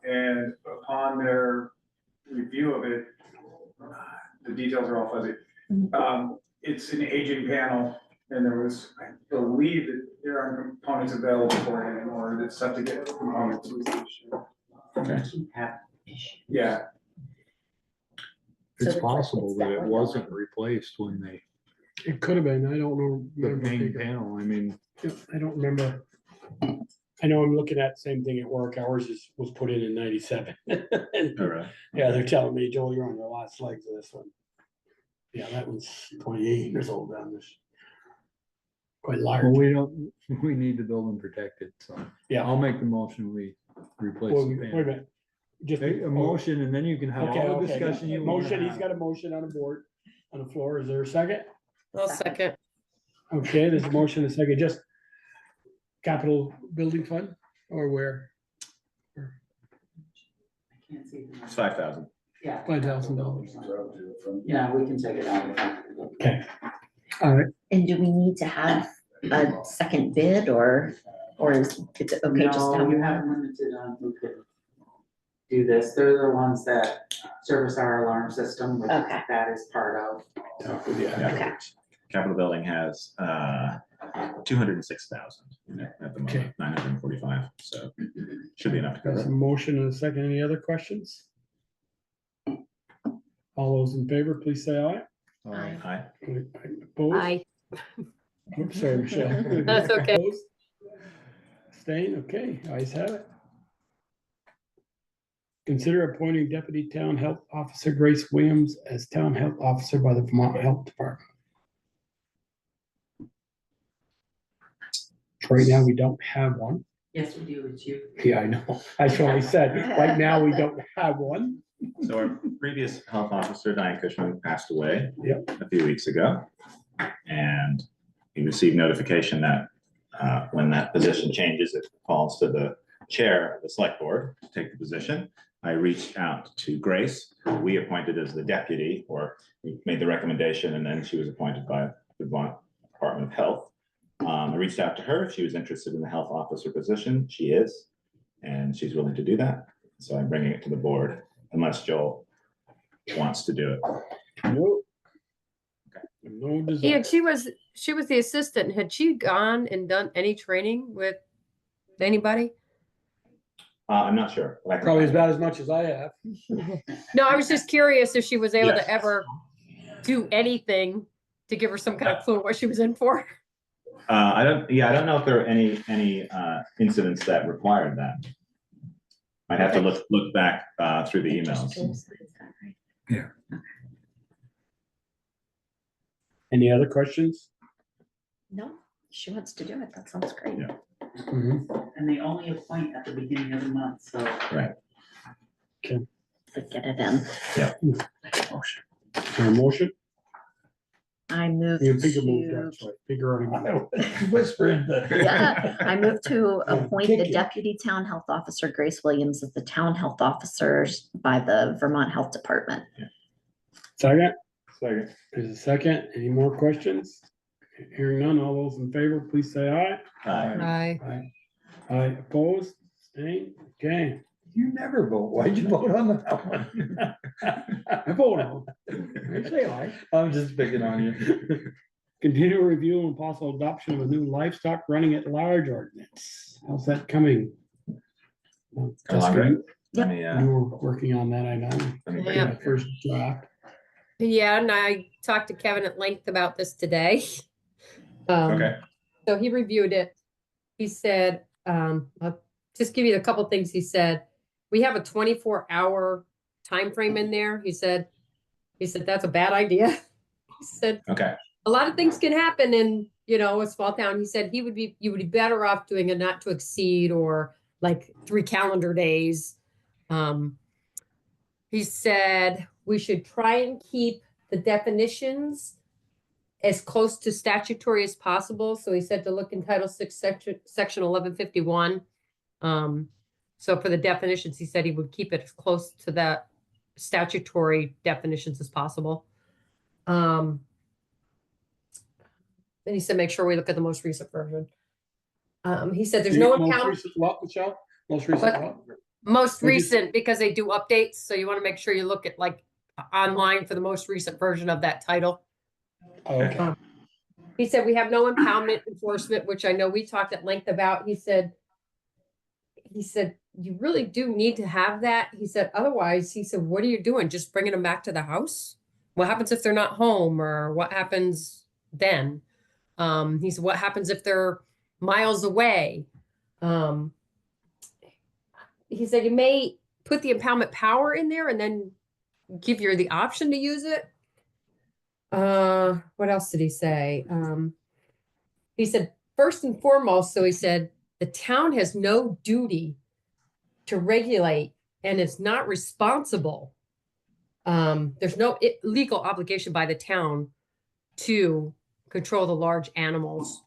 S10: And upon their review of it, the details are all fuzzy. It's an aging panel, and there was, I believe that there aren't components available for it anymore. That's tough to get components.
S2: Okay.
S10: Yeah.
S3: It's
S5: So
S3: possible that it
S5: definitely
S3: wasn't replaced when they,
S1: It could have been, I don't know.
S3: the
S1: remember
S3: main
S1: figure.
S3: panel, I mean,
S1: I don't remember. I know I'm looking at the same thing at work. Ours was put in 97.
S2: All right.
S1: Yeah, they're telling me, Joel, you're on the last legs of this one. Yeah, that one's 28 years old down this. Quite large.
S3: well, we need to build and protect it, so.
S1: Yeah.
S3: I'll make the motion, we replace
S1: Wait
S3: the
S1: a
S3: panel.
S1: minute. Just
S3: Make a motion and then you can have
S1: Okay,
S3: all the
S1: okay.
S3: discussion you want.
S1: Motion, he's got a motion on the board, on the floor. Is there a second?
S7: I'll second.
S1: Okay, there's a motion, a second, just capital building fund or where?
S9: Can't see the
S2: It's 5,000.
S9: Yeah.
S1: $5,000.
S9: Yeah, we can take it out.
S1: Okay. All right,
S5: And do we need to have a second bid or is it okay just to
S9: No,
S5: have
S9: you have
S5: one?
S9: limited on who could do this. They're the ones that service our alarm system, which
S5: Okay.
S9: that is part of.
S2: Yeah.
S5: Okay.
S2: Capital Building has 206,000 in it at the
S1: Okay.
S2: moment, 945, so should be enough to
S1: got
S2: cover it.
S1: some motion and a second. Any other questions? All those in favor, please say aye.
S5: Aye.
S2: Aye.
S1: Opposed?
S7: Aye.
S1: Oops, sorry, Michelle.
S7: That's okay.
S1: Opposed? Staying, okay, ayes have it. Consider appointing Deputy Town Health Officer Grace Williams as Town Health Officer by the Vermont Health Department. Right now, we don't have one.
S9: Yes, we do, it's you.
S1: Yeah, I know. That's what I said. Right now, we don't have one.
S2: So our previous health officer, Diane Cushman, passed away
S1: Yep.
S2: a few weeks ago. And he received notification that when that position changes, it falls to the chair of the select board to take the position. I reached out to Grace, who we appointed as the deputy, or we made the recommendation, and then she was appointed by the Vermont Department of Health. I reached out to her if she was interested in the health officer position. She is, and she's willing to do that. So I'm bringing it to the board unless Joel wants to do it.
S1: No. No desire.
S7: And she was the assistant. Had she gone and done any training with anybody?
S2: I'm not sure. but I can
S1: Probably as
S2: find out.
S1: bad as much as I have.
S7: No, I was just curious if she was able
S2: Yes.
S7: to ever do anything to give her some kind of clue what she was in for.
S2: I don't know if there are any incidents that required that. I'd have to look back through the emails.
S1: Any other questions?
S5: No, she wants to do it. That sounds great.
S2: Yeah.
S1: Mhm.
S9: And they only appoint at the beginning of the month, so.
S2: Right.
S5: So get it in.
S1: Is there a motion?
S5: I move
S1: You bigger move,
S5: to,
S1: actually. Bigger already.
S3: Whispering.
S5: yeah, I move to appoint
S1: kick
S5: the
S1: you.
S5: Deputy Town Health Officer Grace Williams as the Town Health Officers by the Vermont Health Department.
S1: Second,
S3: Second.
S1: there's a second. Any more questions? Hearing none, all those in favor, please say aye.
S7: Aye.
S1: Aye. Aye, opposed, staying, okay.
S3: You never vote. Why'd you vote on that one?
S1: I vote on. I say aye.
S3: I'm just picking on you.
S1: Continue review and possible adoption of a new livestock running at large ordinance. How's that coming?
S2: Along
S1: Jessica,
S2: great.
S1: you-
S2: Let me,
S1: you were working on that, I know.
S2: let me bring
S7: Yeah.
S2: it up here.
S1: First draft.
S7: Yeah, and I talked to Kevin at length about this today.
S2: Okay.
S7: So he reviewed it. He said, I'll just give you a couple things he said. We have a 24-hour time frame in there. He said, that's a bad idea. He said,
S2: Okay.
S7: a lot of things can happen in, a small town, he said you would be better off doing a not to exceed or like 3 calendar days. He said we should try and keep the definitions as close to statutory as possible. So he said to look in Title 6, section 1151. So for the definitions, he said he would keep it as close to the statutory definitions as possible. Then he said, make sure we look at the most recent version. He said there's no
S1: Most
S7: impound,
S1: recent what, Michelle? Most recent what?
S7: most
S1: What'd you
S7: recent because they do updates. So you want to make sure you look at like online for the most recent version of that title.
S1: Oh, okay.
S7: He said we have no impoundment enforcement, which I know we talked at length about. He said you really do need to have that. He said otherwise, he said, what are you doing? Just bringing them back to the house? What happens if they're not home, or what happens then? He said, what happens if they're miles away? He said you may put the impoundment power in there and then give you the option to use it. What else did he say? He said, first and foremost, so he said, the town has no duty to regulate and is not responsible. There's no legal obligation by the town to control the large animals,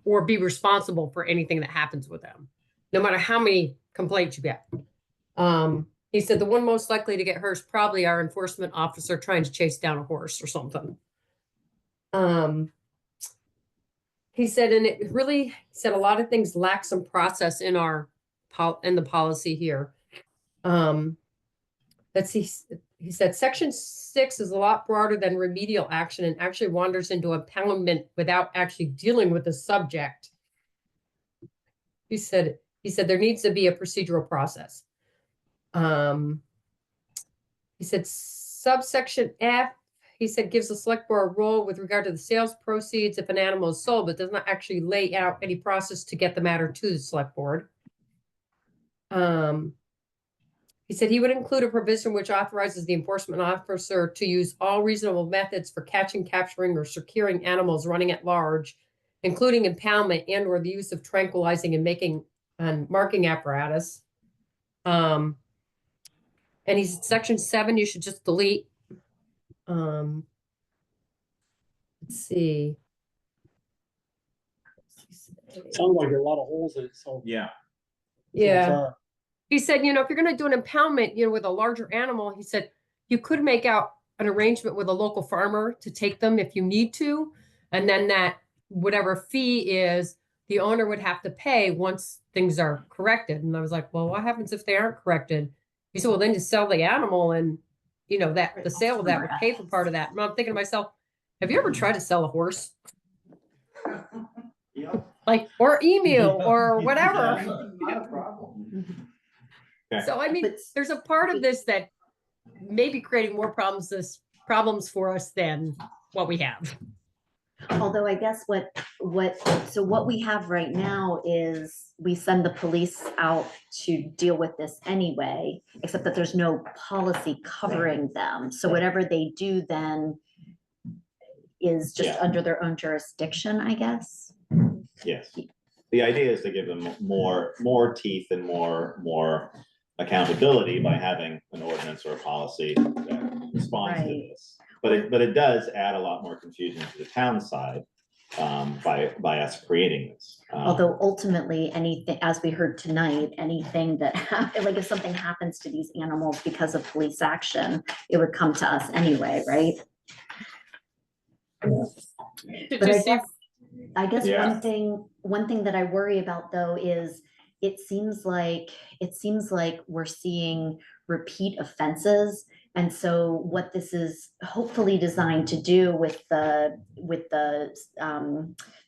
S7: or be responsible for anything that happens with them, no matter how many complaints you get. He said the one most likely to get hurt is probably our enforcement officer trying to chase down a horse or something. He said, and it really said a lot of things lack some process in the policy here. Let's see. He said section 6 is a lot broader than remedial action and actually wanders into impoundment without actually dealing with the subject. He said there needs to be a procedural process. He said subsection F, he said gives the select board a role with regard to the sales proceeds if an animal is sold, but does not actually lay out any process to get the matter to the select board. He said he would include a provision which authorizes the enforcement officer to use all reasonable methods for catching, capturing, or securing animals running at large, including impoundment and or the use of tranquilizing and marking apparatus. And he's section 7, you should just delete. Let's see.
S1: Sounds like a lot of holes in it, so.
S2: Yeah.
S7: Yeah. He said, if you're going to do an impoundment, with a larger animal, he said, you could make out an arrangement with a local farmer to take them if you need to. And then that whatever fee is, the owner would have to pay once things are corrected. And I was like, well, what happens if they aren't corrected? He said, well, then you sell the animal and, that the sale of that would pay for part of that. And I'm thinking to myself, have you ever tried to sell a horse? Like, or emu or whatever.
S9: Not a problem.
S2: Okay.
S7: So, I mean, there's a part of this that may be creating more problems for us than what we have.
S5: Although I guess what we have right now is we send the police out to deal with this anyway, except that there's no policy covering them. So whatever they do then is just under their own jurisdiction, I guess.
S2: Yes. The idea is to give them more teeth and more accountability by having an ordinance or a policy that responds to this. But it does add a lot more confusion to the town side by us creating this.
S5: Although ultimately anything, as we heard tonight, anything that like if something happens to these animals because of police action, it would come to us anyway, right? But I guess one thing that I worry about though is it seems like we're seeing repeat offenses. And so what this is hopefully designed to do with the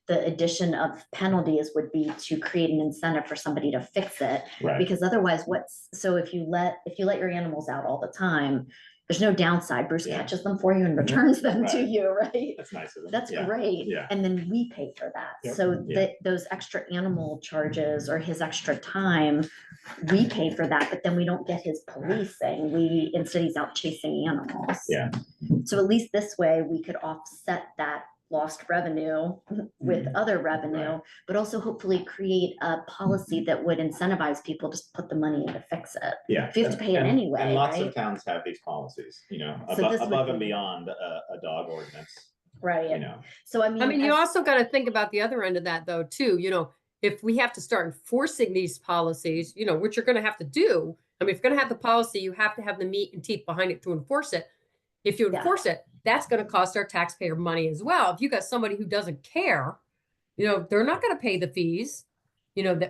S5: addition of penalties would be to create an incentive for somebody to fix it.
S2: Right.
S5: Because otherwise if you let your animals out all the time, there's no downside. Bruce catches them for you and returns them to you, right?
S2: That's nice of them.
S5: That's great.
S2: Yeah.
S5: And then we pay for that.
S2: Yep.
S5: So those extra animal charges or his extra time, we pay for that, but then we don't get his policing. Instead he's out chasing animals.
S2: Yeah.
S5: So at least this way we could offset that lost revenue with other revenue, but also hopefully create a policy that would incentivize people to just put the money in to fix it.
S2: Yeah.
S5: If you have to pay it
S2: And
S5: anyway,
S2: lots of
S5: right?
S2: towns have these policies,
S5: So this would
S2: above and
S5: be-
S2: beyond a dog ordinance,
S5: Right. So I mean,
S7: you
S5: as-
S7: also got to think about the other end of that though, too. If we have to start enforcing these policies, which you're going to have to do. I mean, if you're going to have the policy, you have to have the meat and teeth behind it to enforce it. If you
S5: Yeah.
S7: enforce it, that's going to cost our taxpayer money as well. If you got somebody who doesn't care, they're not going to pay the fees,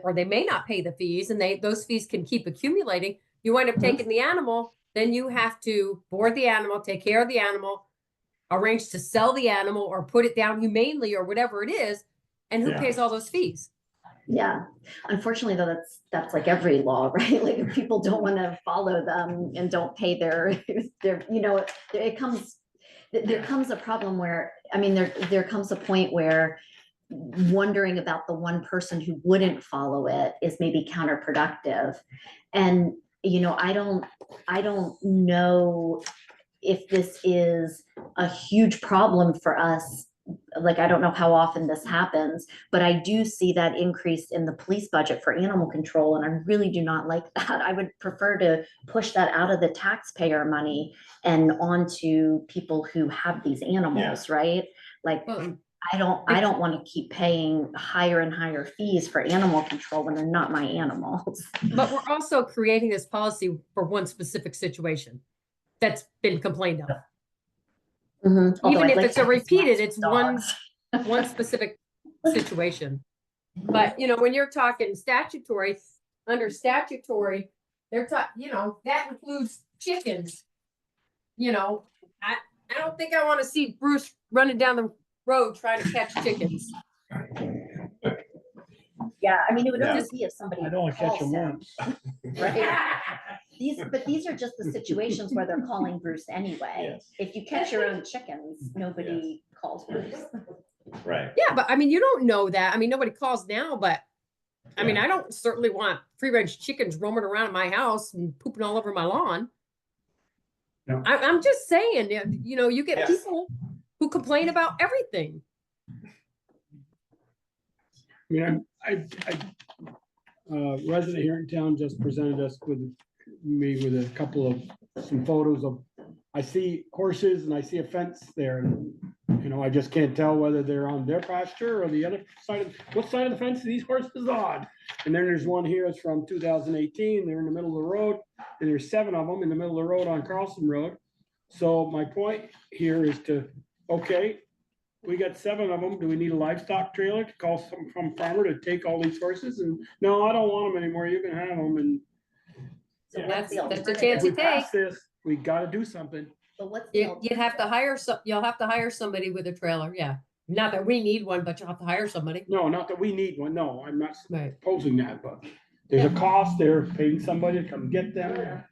S7: or they may not pay the fees, and those fees can keep accumulating. You wind up taking the animal, then you have to board the animal, take care of the animal, arrange to sell the animal or put it down humanely or whatever it is. And who
S2: Yeah.
S7: pays all those fees?
S5: yeah, unfortunately though, that's like every law, right? Like if people don't want to follow them and don't pay there comes a problem where, I mean, there comes a point where wondering about the one person who wouldn't follow it is maybe counterproductive. And, I don't know if this is a huge problem for us. Like, I don't know how often this happens, but I do see that increase in the police budget for animal control, and I really do not like that. I would prefer to push that out of the taxpayer money and onto people who have these animals, right? Like,
S7: Well,
S5: I don't want to keep paying higher and higher fees for animal control when they're not my animals.
S7: but we're also creating this policy for one specific situation that's been complained of.
S5: Although
S7: Even
S5: I'd
S7: if
S5: like
S7: it's
S5: to
S7: a
S5: have
S7: repeated,
S5: lots of
S7: it's one
S5: dogs.
S7: specific situation. But, when you're talking statutory, under statutory, they're talking, that includes chickens. I don't think I want to see Bruce running down the road trying to catch chickens.
S5: Yeah, I mean, it would
S2: Yeah.
S5: only be if somebody
S1: I don't want to catch
S5: calls
S1: them
S5: him,
S1: once.
S5: right? These are just the situations where they're calling Bruce anyway.
S2: Yes.
S5: If you catch your own chickens, nobody calls Bruce.
S2: Right.
S7: Yeah, but you don't know that. Nobody calls now, but I don't certainly want free range chickens roaming around in my house and pooping all over my lawn.
S1: No.
S7: I'm just saying, you get
S2: Yes.
S7: people who complain about everything.
S1: I mean, resident here in town just presented us with a couple of some photos of, I see horses and I see a fence there, and I just can't tell whether they're on their pasture or the other side what side of the fence are these horses on? And then there's one here, it's from 2018, they're in the middle of the road, and there's 7 of them in the middle of the road on Carlson Road. So my point here is okay, we got 7 of them. Do we need a livestock trailer to call some farmer to take all these horses? And no, I don't want them anymore. You can have them. And
S5: So
S1: Yeah.
S5: what's the
S7: That's the
S5: alternative?
S7: chance
S1: if we
S7: you
S1: pass
S7: take.
S1: this, we got to do something.
S5: But what's the
S7: You'd have to hire you'll have to hire somebody with a trailer. Yeah. Not that we need one, but you'll have to hire somebody.
S1: No, not that we need one. No, I'm not
S7: Right.
S1: opposing that, but there's a cost there, paying somebody to come get them,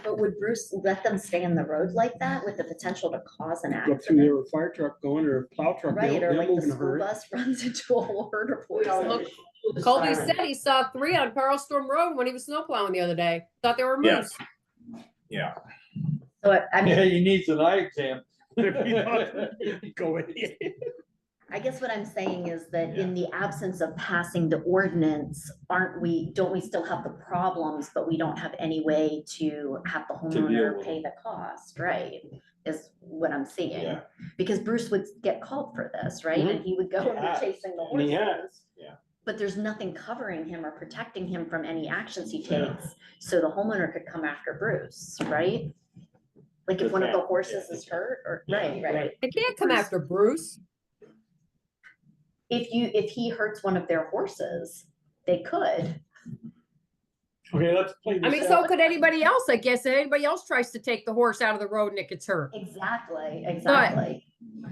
S5: But would Bruce let them stay in the road like that with the potential to cause an
S1: go through
S5: accident?
S1: there with a fire truck going or a plow truck.
S5: Right, or
S1: they'll
S5: like
S1: move
S5: the
S1: in a
S5: school
S1: hurry.
S5: bus runs into a herd of
S4: We don't
S5: horses.
S4: look.
S7: Colby said he saw 3 on Carlstorm Road when he was snowplowing the other day. Thought they were moose.
S2: Yeah.
S5: So I mean,
S3: Yeah, he needs an eye exam.
S1: Go in.
S5: I guess what I'm saying is that in the absence of passing the ordinance, don't we still have the problems, but we don't have any way to have the
S3: deal
S5: homeowner
S3: with
S5: pay the cost, right? Is what I'm seeing.
S2: Yeah.
S5: Because Bruce would get called for this, right? And he would go and
S2: has.
S5: be chasing the
S1: And he
S5: horses.
S2: Yeah.
S5: But there's nothing covering him or protecting him from any actions he
S2: Yeah.
S5: takes, so the homeowner could come after Bruce, right? Like if
S2: Good
S5: one of the
S2: point.
S5: horses
S2: Yeah.
S5: is hurt, or,
S2: Yeah.
S5: right.
S7: They can't come after Bruce.
S5: If he hurts one of their horses, they could.
S1: Okay, let's play this.
S7: So
S1: out.
S7: could anybody else, I guess. Anybody else tries to take the horse out of the road and it gets hurt.
S5: Exactly.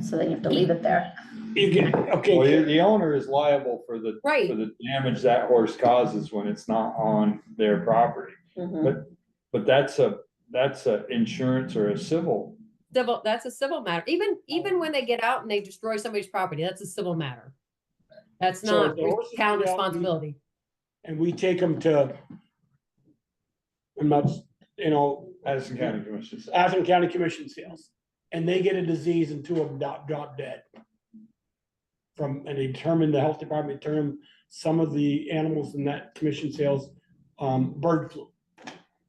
S5: So then you have to leave it there.
S1: You get,
S3: Well,
S1: okay,
S3: the owner is liable for the
S7: Right.
S3: damage that horse causes when it's not on their property.
S5: Mhm.
S3: But that's a insurance or a civil.
S7: That's a civil matter. Even when they get out and they destroy somebody's property, that's a civil matter. That's
S1: So
S7: not
S1: if the horses
S7: town
S1: get out,
S7: responsibility.
S1: and we take them to, I'm not,
S3: Addison County Commission.
S1: Athens County Commission sales, and they get a disease and 2 of them drop dead. and they determined, the health department determined some of the animals in that commission sales, bird flu.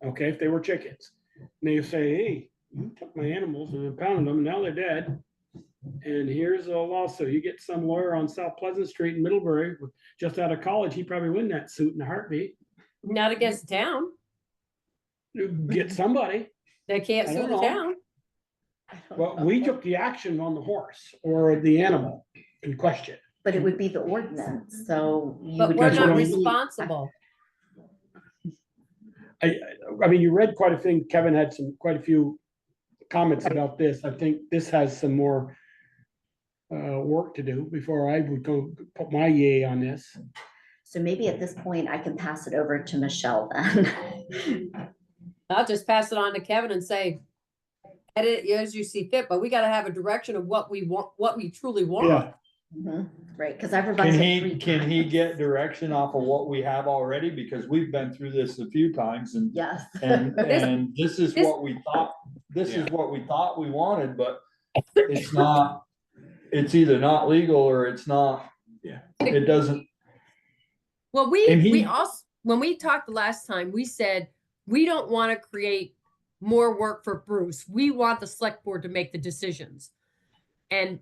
S1: Okay, if they were chickens, and they say, hey, you took my animals and impounded them, and now they're dead. And here's a lawsuit. You get some lawyer on South Pleasant Street in Middlebury, just out of college, he'd probably win that suit in a heartbeat.
S7: Not against the town.
S1: Get somebody.
S7: They can't
S1: I
S7: sue
S1: don't
S7: the
S1: know.
S7: town.
S1: Well, we took the action on the horse or the animal in question.
S5: But it would be the ordinance, so. you
S7: But
S5: would
S7: we're
S1: That's
S7: not
S1: what I mean.
S7: responsible.
S1: I mean, you read quite a thing. Kevin had quite a few comments about this. I think this has some more work to do before I would go put my yay on this.
S5: So maybe at this point, I can pass it over to Michelle then.
S7: I'll just pass it on to Kevin and say, edit it as you see fit, but we gotta have a direction of what we want, what we truly want.
S1: Yeah.
S5: Mhm, right, because I've revised it 3
S3: Can he
S5: times.
S3: get direction off of what we have already? Because we've been through this a few times and,
S5: Yes.
S3: and this is
S7: this-
S3: what we thought, we wanted, but it's not, it's either not legal or it's not.
S2: Yeah.
S3: It doesn't,
S7: Well,
S3: And
S7: we
S3: he-
S7: also, when we talked the last time, we said, we don't want to create more work for Bruce. We want the select board to make the decisions. And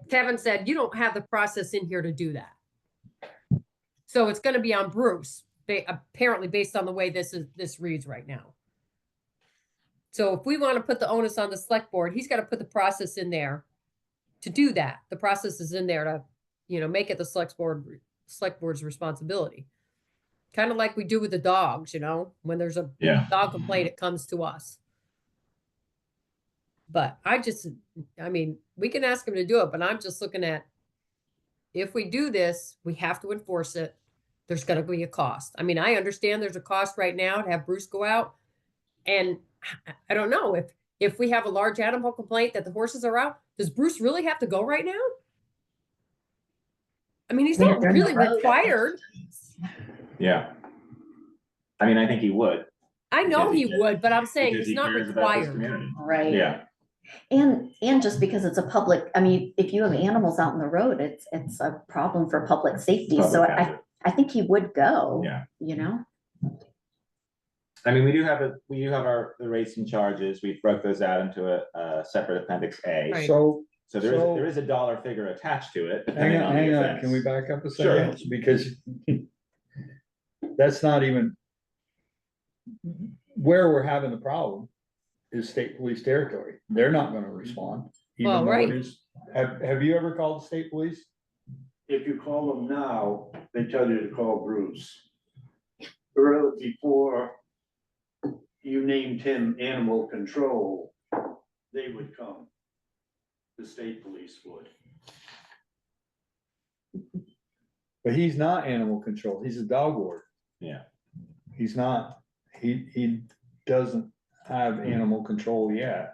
S7: Kevin said, you don't have the process in here to do that. So it's going to be on Bruce, apparently based on the way this reads right now. So if we want to put the onus on the select board, he's got to put the process in there to do that. The process is in there to, make it the select board's responsibility. Kind of like we do with the dogs, when there's a
S2: Yeah.
S7: dog complaint, it comes to us. But we can ask him to do it, but I'm just looking at, if we do this, we have to enforce it. There's gonna be a cost. I mean, I understand there's a cost right now to have Bruce go out. And I don't know, if we have a large animal complaint that the horses are out, does Bruce really have to go right now? I mean, he's not
S5: They're in the
S7: really
S5: road.
S7: required.
S2: Yeah. I mean, I think he would.
S7: I know
S2: Because he
S7: he
S2: cares-
S7: would, but I'm saying
S2: because
S7: he's
S2: he
S7: not
S2: cares about this
S7: required.
S2: community.
S5: Right.
S2: Yeah,
S5: And just because it's a public, I mean, if you have animals out in the road, it's a problem for public safety. So
S2: Public hazard.
S5: I think he would go.
S2: Yeah.
S12: I mean, we do have the rates and charges. We broke those out into a separate appendix A.
S7: Right.
S3: so,
S12: So there is a dollar figure attached to it.
S3: hang
S12: depending
S3: on,
S12: the
S3: hang on,
S12: offense.
S3: can we back up a
S2: Sure.
S3: second? Because that's not even where we're having the problem is state police territory. They're not gonna respond. even
S7: Well,
S3: though
S7: right.
S3: it is- Have you ever called the state police?
S8: If you call them now, they tell you to call Bruce. Early before you named him animal control, they would come. The state police would.
S3: But he's not animal control, he's a dog warden.
S2: Yeah.
S3: He's not, he doesn't have animal control yet.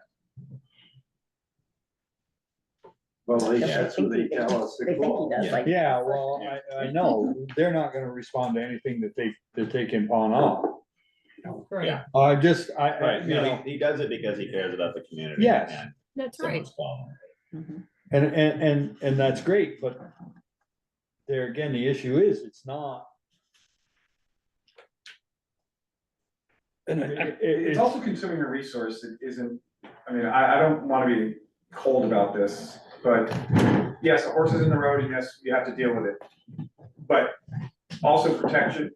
S8: Well, at least
S5: Yes, I
S8: that's what
S5: think
S8: they
S5: he-
S8: tell us
S5: They
S8: to
S5: think he
S8: call.
S5: does,
S2: Yeah.
S5: like.
S3: Yeah, well, I know, they're not gonna respond to anything that they can pawn off.
S7: Right.
S2: Yeah.
S3: I,
S2: Right,
S3: you know,
S2: he does it because he cares about the community.
S3: Yes.
S2: and
S7: That's right.
S2: someone's calling.
S5: Mhm.
S3: and that's great, but there again, the issue is, it's not.
S1: And
S10: It's also consuming a resource that isn't, I mean, I don't wanna be cold about this, but yes, a horse is in the road, and yes, you have to deal with it. But also protection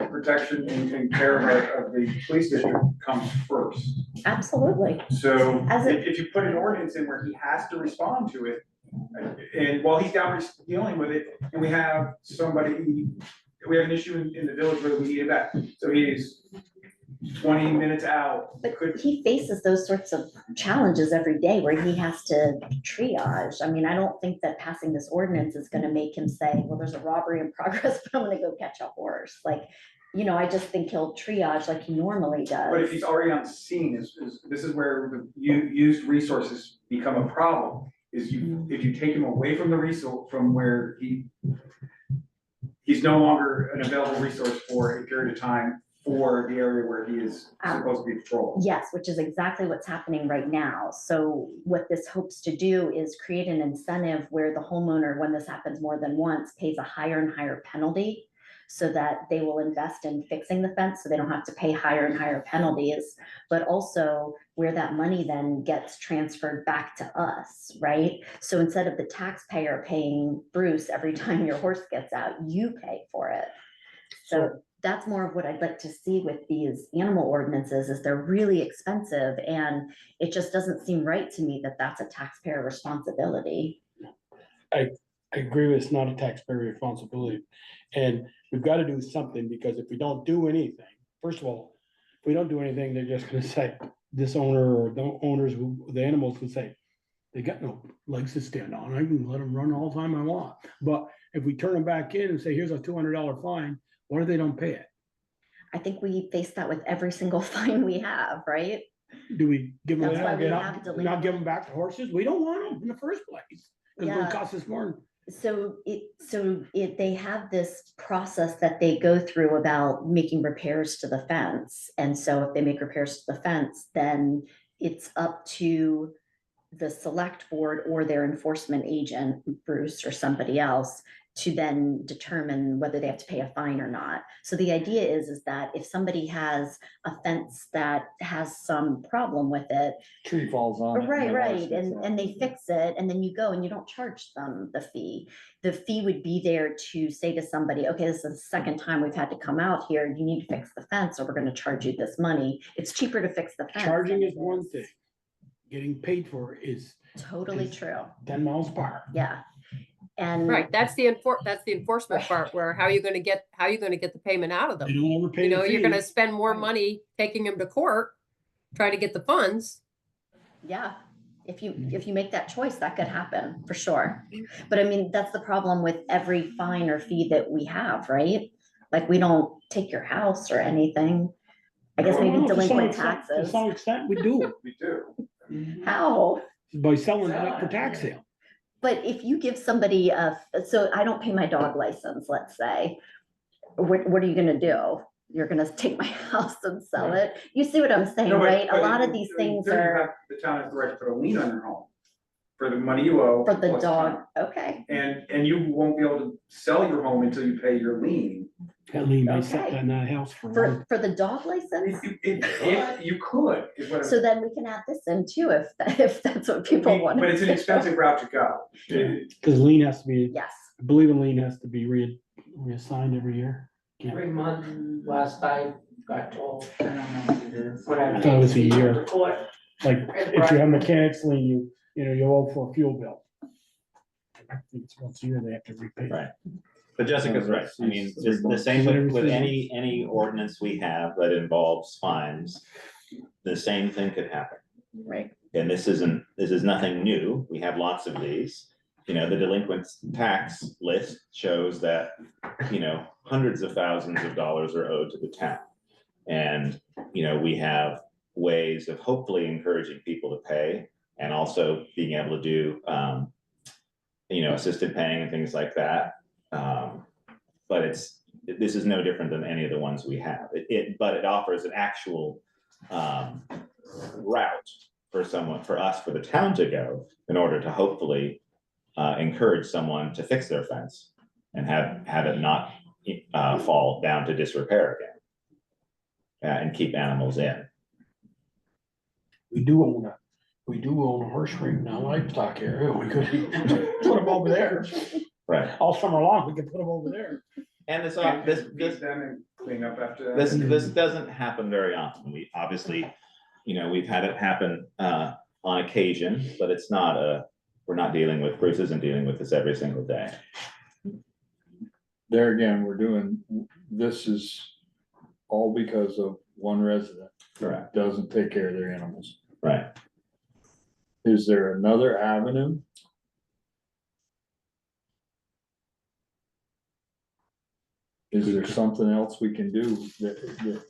S10: and care of the police district comes first.
S5: Absolutely.
S10: So
S5: As it-
S10: if you put an ordinance in where he has to respond to it, and while he's down dealing with it, and we have an issue in the village where we need it back, so he's 20 minutes out,
S5: But
S10: could,
S5: he faces those sorts of challenges every day where he has to triage. I mean, I don't think that passing this ordinance is gonna make him say, well, there's a robbery in progress, but I'm gonna go catch a horse. Like, I just think he'll triage like he normally does.
S10: but if he's already on scene, this is where the used resources become a problem. If you take him away from the resource, from where he's no longer an available resource for a period of time, for the area where he is supposed to be patrolling.
S5: Yes, which is exactly what's happening right now. So what this hopes to do is create an incentive where the homeowner, when this happens more than once, pays a higher and higher penalty so that they will invest in fixing the fence so they don't have to pay higher and higher penalties, but also where that money then gets transferred back to us, right? So instead of the taxpayer paying Bruce every time your horse gets out, you pay for it. So that's more of what I'd like to see with these animal ordinances is they're really expensive and it just doesn't seem right to me that that's a taxpayer responsibility.
S1: I agree with it's not a taxpayer responsibility. And we've got to do something because if we don't do anything, first of all, if we don't do anything, they're just gonna say, this owner or the owners, the animals would say, they got no legs to stand on. I can let them run all the time I want. But if we turn them back in and say, here's a $200 fine, what if they don't pay it?
S5: I think we face that with every single fine we have, right?
S1: Do we give them,
S5: That's why we have
S1: not
S5: delinquent-
S1: give them back to horses? We don't want them in the first place. Because it
S5: Yeah.
S1: would cost us more.
S5: So they have this process that they go through about making repairs to the fence. And so if they make repairs to the fence, then it's up to the select board or their enforcement agent, Bruce or somebody else, to then determine whether they have to pay a fine or not. So the idea is that if somebody has a fence that has some problem with it,
S3: Tree falls on it.
S5: right, and they fix it, and then you go and you don't charge them the fee. The fee would be there to say to somebody, okay, this is the second time we've had to come out here, you need to fix the fence, or we're gonna charge you this money. It's cheaper to fix the fence.
S1: Charging
S5: than
S1: is
S5: it
S1: one thing. Getting paid for it is
S5: Totally
S1: is
S5: true,
S1: 10 miles per hour.
S5: yeah. And
S7: Right, that's the enforcement part, where how are you gonna get the payment out of
S1: They
S7: them?
S1: don't overpay
S7: You
S1: the
S7: know, you're
S1: fee.
S7: gonna spend more money taking them to court, try to get the funds.
S5: yeah, if you make that choice, that could happen for sure. But I mean, that's the problem with every fine or fee that we have, right? Like, we don't take your house or anything. I guess maybe
S1: Well, to some
S5: delinquent
S1: extent- To
S5: taxes.
S1: some extent, we do,
S10: We do.
S5: How?
S1: by selling it up for tax sale.
S5: But if you give somebody so I don't pay my dog license, let's say, what are you gonna do? You're gonna take my house and sell it? You see what I'm saying,
S10: No, but-
S5: right? A
S10: but
S5: lot of
S10: in-
S5: these
S10: in
S5: things
S10: theory, you
S5: are
S10: have- The town has the right to put a lien on your home for the money you owe.
S5: for the
S10: plus
S5: dog,
S10: time.
S5: okay,
S10: And you won't be able to sell your home until you pay your lien.
S1: That lien may sit
S5: Okay.
S1: in that house for a long.
S5: for the dog license?
S10: If you could, is what I'm.
S5: So then we can add this in too, if that's what people want.
S10: But it's an expensive route to go.
S1: Because lien has to be,
S5: Yes,
S1: I believe a lien has to be reassigned every year. Yeah.
S4: 3 months, last I got told.
S9: I don't know what it is.
S1: I thought it was a year.
S4: Report.
S1: Like, if you have mechanics lien, you know, you owe for a fuel bill. I think it's once a year they have to repay.
S2: Right. But Jessica's right. I mean, just the same with any ordinance we have that involves fines, the same thing could happen.
S5: right,
S2: And this is nothing new. We have lots of these. You know, the delinquent tax list shows that, you know, hundreds of thousands of dollars are owed to the town. And, you know, we have ways of hopefully encouraging people to pay and also being able to do, you know, assisted paying and things like that. But this is no different than any of the ones we have. But it offers an actual route for us, for the town to go in order to hopefully encourage someone to fix their fence and have it not fall down to disrepair again. And keep animals in.
S1: We do own a horse ring now, livestock area. We could put them over there.
S2: Right.
S1: All summer long, we could put them over there.
S2: And this
S10: Beat them and clean up after that.
S2: This doesn't happen very often. We obviously, you know, we've had it happen on occasion, but Bruce isn't dealing with this every single day.
S3: There again, this is all because of one resident.
S2: Correct.
S3: Doesn't take care of their animals.
S2: Right.
S3: Is there another avenue? Is there something else we can do that,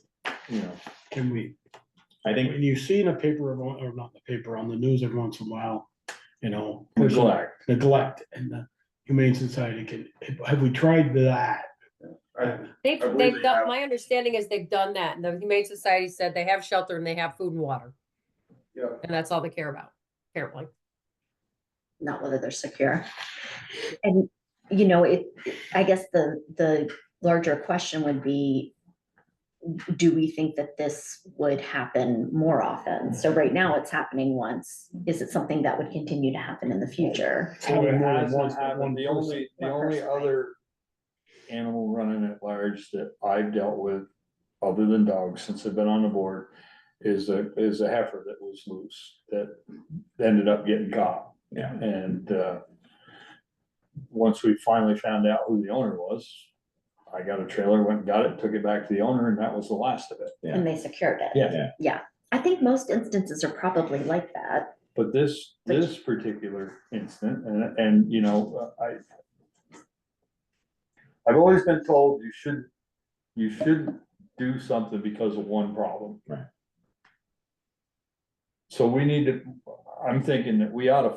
S3: you know?
S1: Can we,
S2: I think,
S1: when you see in a paper, or not the paper, on the news every once in a while, you know. Neglect, and the Humane Society have we tried that?
S10: believe
S7: They've
S10: they
S7: done,
S10: have.
S7: my understanding is they've done that, and the Humane Society said they have shelter and they have food and water,
S10: Yeah,
S7: and that's all they care about, apparently.
S5: Not whether they're secure. And, you know, I guess the larger question would be, do we think that this would happen more often? So right now it's happening once. Is it something that would continue to happen in the future?
S3: So it
S1: More than
S3: hasn't
S1: once, but
S3: happened.
S1: one
S3: The
S1: person.
S3: only other animal running at large that I've dealt with, other than dogs, since I've been on the board, is a heifer that was loose, that ended up getting caught.
S2: Yeah.
S3: And, once we finally found out who the owner was, I got a trailer, went and got it, took it back to the owner, and that was the last of it.
S5: And they secured it?
S3: Yeah.
S5: Yeah, I think most instances are probably like that.
S3: But this particular incident, and, you know, I've always been told you should do something because of one problem.
S2: Right.
S3: So we need to, I'm thinking that we ought to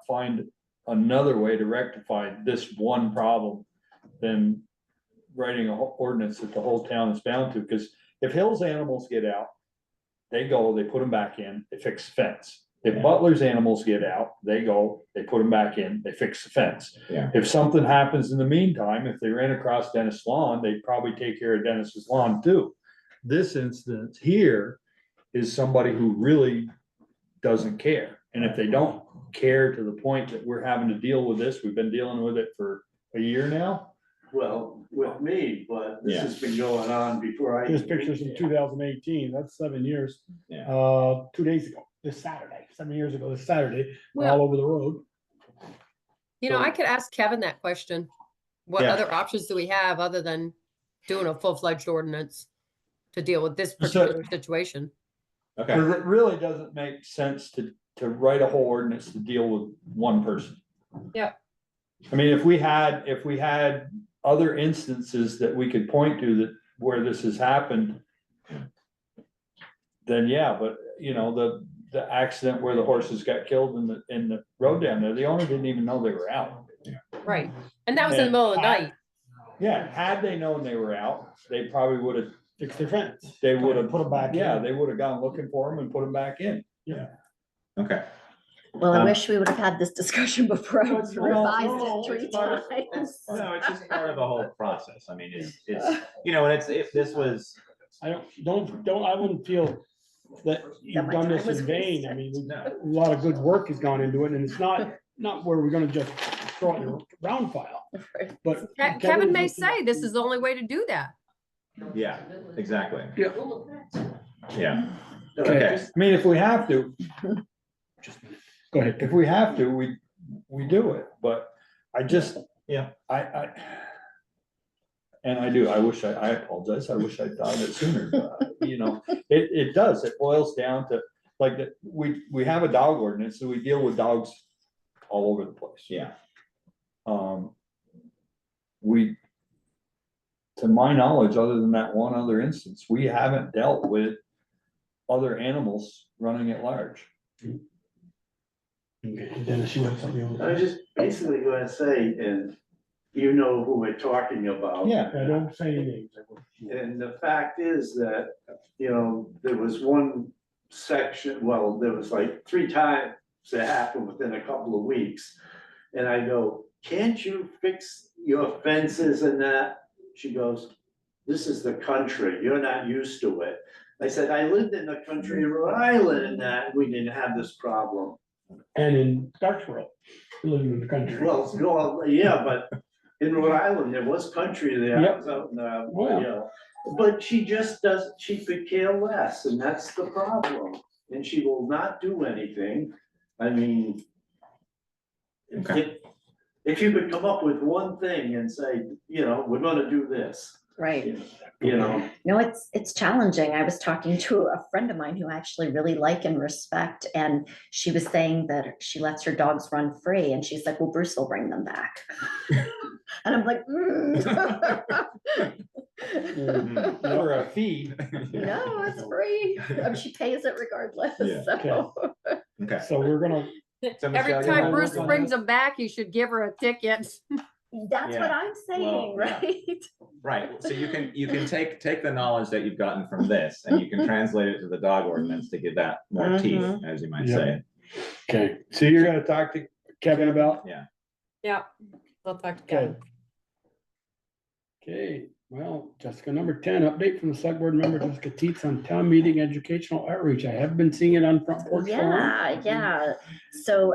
S3: find another way to rectify this one problem than writing a whole ordinance that the whole town is bound to, because if Hill's animals get out, they go, they put them back in, they fix the fence. If
S2: Yeah.
S3: Butler's animals get out, they go, they put them back in, they fix the fence.
S2: Yeah.
S3: If something happens in the meantime, if they ran across Dennis' lawn, they'd probably take care of Dennis's lawn too. This instance here is somebody who really doesn't care. And if they don't care to the point that we're having to deal with this, we've been dealing with it for a year now.
S8: Well, with me, but this
S2: Yeah.
S8: has been going on before I.
S1: This picture's from 2018, that's 7 years.
S2: Yeah.
S1: 2 days ago, this Saturday, 7 years ago, this Saturday, we're
S7: Well-
S1: all over the road.
S7: You know, I could ask Kevin that question. What
S2: Yeah.
S7: other options do we have other than doing a full-fledged ordinance to deal with this
S3: So-
S7: particular situation?
S2: Okay,
S3: Cause it really doesn't make sense to write a whole ordinance to deal with one person.
S7: Yep.
S3: I mean, if we had other instances that we could point to that where this has happened, then yeah, but you know, the accident where the horses got killed in the road down there, the owner didn't even know they were out.
S7: Right, and that was in the middle of the night.
S3: Yeah, had they known they were out, they probably would have,
S1: Fix their fence.
S3: they would have,
S1: Put them back in.
S3: yeah, they would have gone looking for them and put them back in.
S2: okay.
S5: Well, I
S2: Um,
S5: wish we would have had this discussion before I
S1: Well,
S5: revised
S1: no,
S5: it 3
S12: it's part of-
S5: times.
S12: No, it's just part of the whole process. I mean, it's, you know, and it's, if this was,
S1: I I wouldn't feel that you've
S5: my
S1: done this
S5: time was
S1: in vain. I
S5: wasted.
S1: mean, a lot of good work has gone into it, and it's not where we're gonna just throw it in a round file, but.
S7: Kevin may say this is the only way to do that.
S2: Yeah, exactly.
S1: Yeah.
S2: Yeah,
S1: Okay,
S2: okay.
S3: I mean, if we have to,
S1: go ahead.
S3: if we have to, we do it, but I just.
S2: Yeah.
S3: And I do, I apologize, I wish I'd done it sooner, but, you know, it does, it boils down to, like, we have a dog ordinance, so we deal with dogs all over the place.
S2: Yeah.
S3: To my knowledge, other than that one other instance, we haven't dealt with other animals running at large.
S1: Okay, Dennis, you have something you want
S8: I was
S1: to say?
S8: just basically gonna say, and you know who we're talking about.
S3: Yeah.
S1: I don't say any names.
S8: And the fact is that, you know, there was one section, well, there was like 3 times it happened within a couple of weeks. And I go, can't you fix your fences and that? She goes, this is the country, you're not used to it. I said, I lived in the country of Rhode Island and that, we didn't have this problem.
S1: And in Starksville, living in the country.
S8: Well, yeah, but in Rhode Island, there was country there. I
S1: Yep.
S8: was out in the,
S1: Well.
S8: you know, but she just doesn't, she could care less, and that's the problem. And she will not do anything. I mean,
S2: Okay.
S8: if you could come up with one thing and say, you know, we're gonna do this,
S5: Right.
S8: you know.
S5: No, it's challenging. I was talking to a friend of mine who I actually really like and respect, and she was saying that she lets her dogs run free, and she's like, well, Bruce will bring them back. And I'm like,
S3: For a fee.
S5: no, it's free. She pays it regardless,
S2: Yeah.
S5: so.
S2: Okay.
S1: So we're gonna,
S7: Every
S12: Michelle, you
S7: time
S12: wanna
S7: Bruce
S1: work on
S7: brings
S1: that?
S7: them back, you should give her a ticket.
S5: That's what
S12: Yeah.
S5: I'm saying,
S12: Well, yeah.
S5: right?
S12: Right, so you can take the knowledge that you've gotten from this and you can translate it to the dog ordinance to give that more teeth, as you might
S1: Yep.
S12: say.
S1: Okay, so you're gonna talk to Kevin about?
S7: Yeah, I'll talk to Kevin.
S1: Okay, well, Jessica, number 10, update from the select board member Jessica Teets on town meeting educational outreach. I have been seeing it on Front Porch Forum.
S5: Yeah. So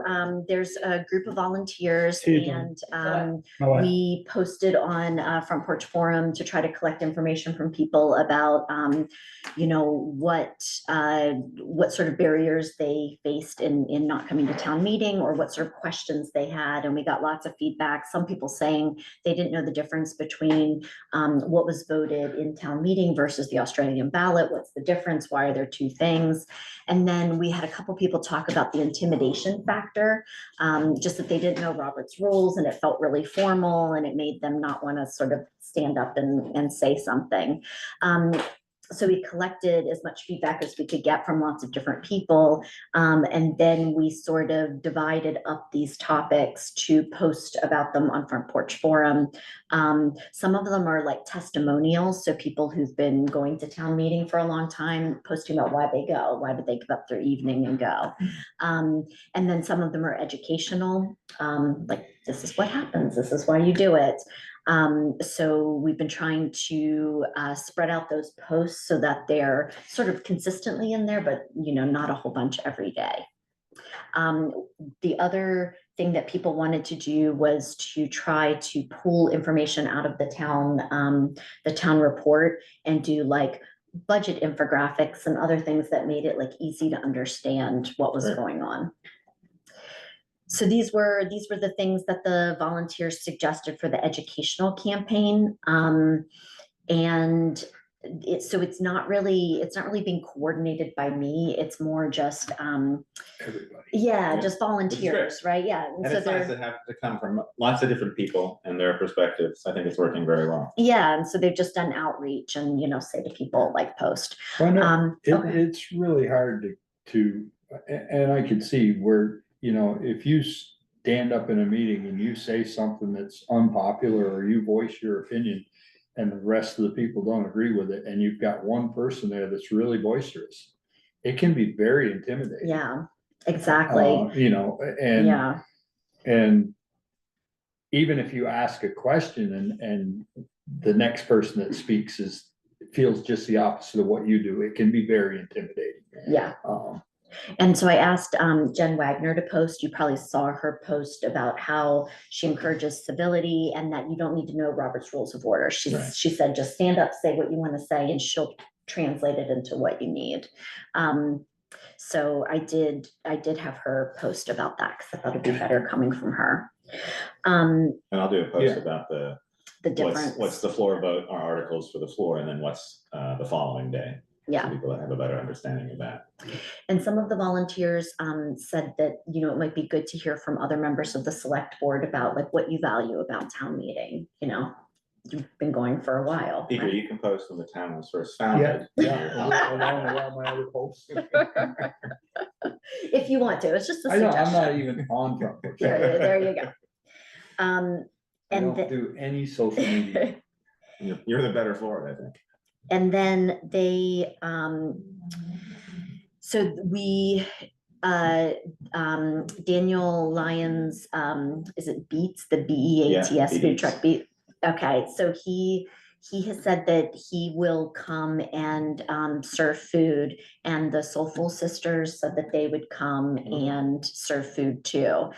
S5: there's a group of volunteers
S1: See you, John.
S5: and
S1: Bye-bye.
S5: we posted on Front Porch Forum to try to collect information from people about, you know, what sort of barriers they faced in not coming to town meeting, or what sort of questions they had. And we got lots of feedback. Some people saying they didn't know the difference between what was voted in town meeting versus the Australian ballot. What's the difference? Why are there two things? And then we had a couple people talk about the intimidation factor, just that they didn't know Robert's rules and it felt really formal and it made them not want to sort of stand up and say something. So we collected as much feedback as we could get from lots of different people. And then we sort of divided up these topics to post about them on Front Porch Forum. Some of them are like testimonials. So people who've been going to town meeting for a long time, posting about why they go, why did they give up their evening and go. And then some of them are educational, like this is what happens, this is why you do it. So we've been trying to spread out those posts so that they're sort of consistently in there, but you know, not a whole bunch every day. The other thing that people wanted to do was to try to pull information out of the town report and do like budget infographics and other things that made it like easy to understand what was going on. So these were the things that the volunteers suggested for the educational campaign. And it's not really being coordinated by me. It's more just,
S1: Everybody.
S5: yeah, just volunteers, right? Yeah.
S12: And it's nice to have to come from lots of different people and their perspectives. I think it's working very well.
S5: Yeah, and so they've just done outreach and, you know, say to people like post.
S3: Well, no,
S5: Okay.
S3: it's really hard and I could see where, you know, if you stand up in a meeting and you say something that's unpopular or you voice your opinion and the rest of the people don't agree with it, and you've got one person there that's really boisterous, it can be very intimidating.
S5: Yeah, exactly.
S3: You know,
S5: Yeah.
S3: and even if you ask a question and the next person that speaks feels just the opposite of what you do, it can be very intimidating.
S5: Yeah. And so I asked Jen Wagner to post. You probably saw her post about how she encourages civility and that you don't need to know Robert's Rules of Order. She said, just stand up, say what you want to say, and she'll translate it into what you need. So I did have her post about that because I thought it'd be better coming from her.
S2: And I'll do a post about the
S5: difference.
S2: What's the floor vote or articles for the floor, and then what's the following day.
S5: Yeah.
S2: So people have a better understanding of that.
S5: And some of the volunteers said that, you know, it might be good to hear from other members of the select board about like what you value about town meeting. You know, you've been going for a while.
S2: Peter,
S5: Right?
S2: you can post when the town was first founded.
S3: Along with all my other posts.
S5: If you want to, it's just a
S3: I know,
S5: suggestion.
S3: I'm not even on Front Porch.
S5: There you go.
S3: I
S5: And
S3: don't do any social media.
S2: You're the better for it, I think.
S5: And then they, so we, Daniel Lyons, is it Beats, the BEATS food
S2: Beats.
S5: truck beat? Okay, so he has said that he will come and serve food, and the Soulful Sisters said that they would come and serve food too.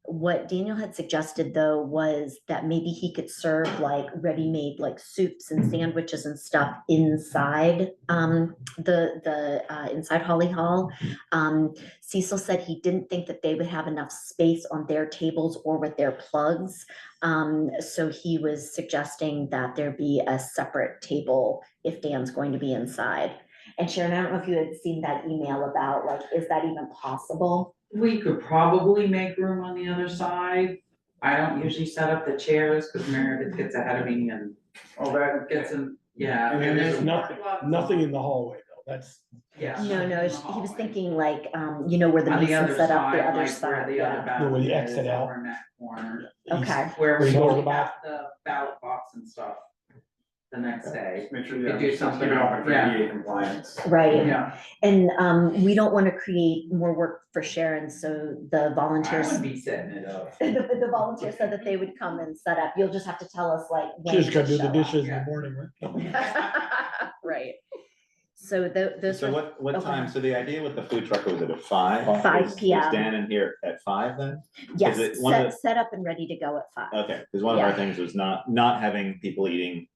S5: What Daniel had suggested though was that maybe he could serve like ready-made like soups and sandwiches and stuff inside inside Holly Hall. Cecil said he didn't think that they would have enough space on their tables or with their plugs. So he was suggesting that there be a separate table if Dan's going to be inside. And Sharon, I don't know if you had seen that email about like, is that even possible?
S9: We could probably make room on the other side. I don't usually set up the chairs because Meredith gets ahead of me and
S10: that
S9: gets them, yeah.
S1: And then there's nothing in the hallway though. That's.
S9: Yeah.
S5: No, he was thinking like, you know, where the
S9: On the
S5: Mason
S9: other
S5: set up the
S9: side,
S5: other
S9: like where
S5: side,
S9: the other
S5: yeah.
S1: Where the
S9: bathroom
S1: exit
S9: is,
S1: out.
S9: over in that corner.
S5: Okay,
S9: Where we
S1: Where you
S9: will
S1: go.
S9: have the ballot box and stuff the next day.
S10: Make sure,
S9: You
S10: yeah,
S9: do
S10: just keep
S9: something
S10: it open
S9: else,
S10: for
S9: yeah.
S10: ADA compliance.
S5: right.
S9: Yeah,
S5: And we don't want to create more work for Sharon, so the
S9: I
S5: volunteers,
S9: would be setting it up.
S5: the volunteers said that they would come and set up. You'll just have to tell us like when
S1: Just gotta
S5: to
S1: do the
S5: show up.
S1: dishes in the morning, right?
S5: Right. So those
S12: So
S5: are
S12: what
S5: okay.
S12: time, so the idea with the food truck was it at 5?
S5: 5
S12: Is
S5: p.m.
S12: Dan in here at 5 then?
S5: Yes,
S12: it one of
S5: set up and ready to go at 5.
S12: Okay, because one of our
S5: Yeah.
S12: things was not having people eating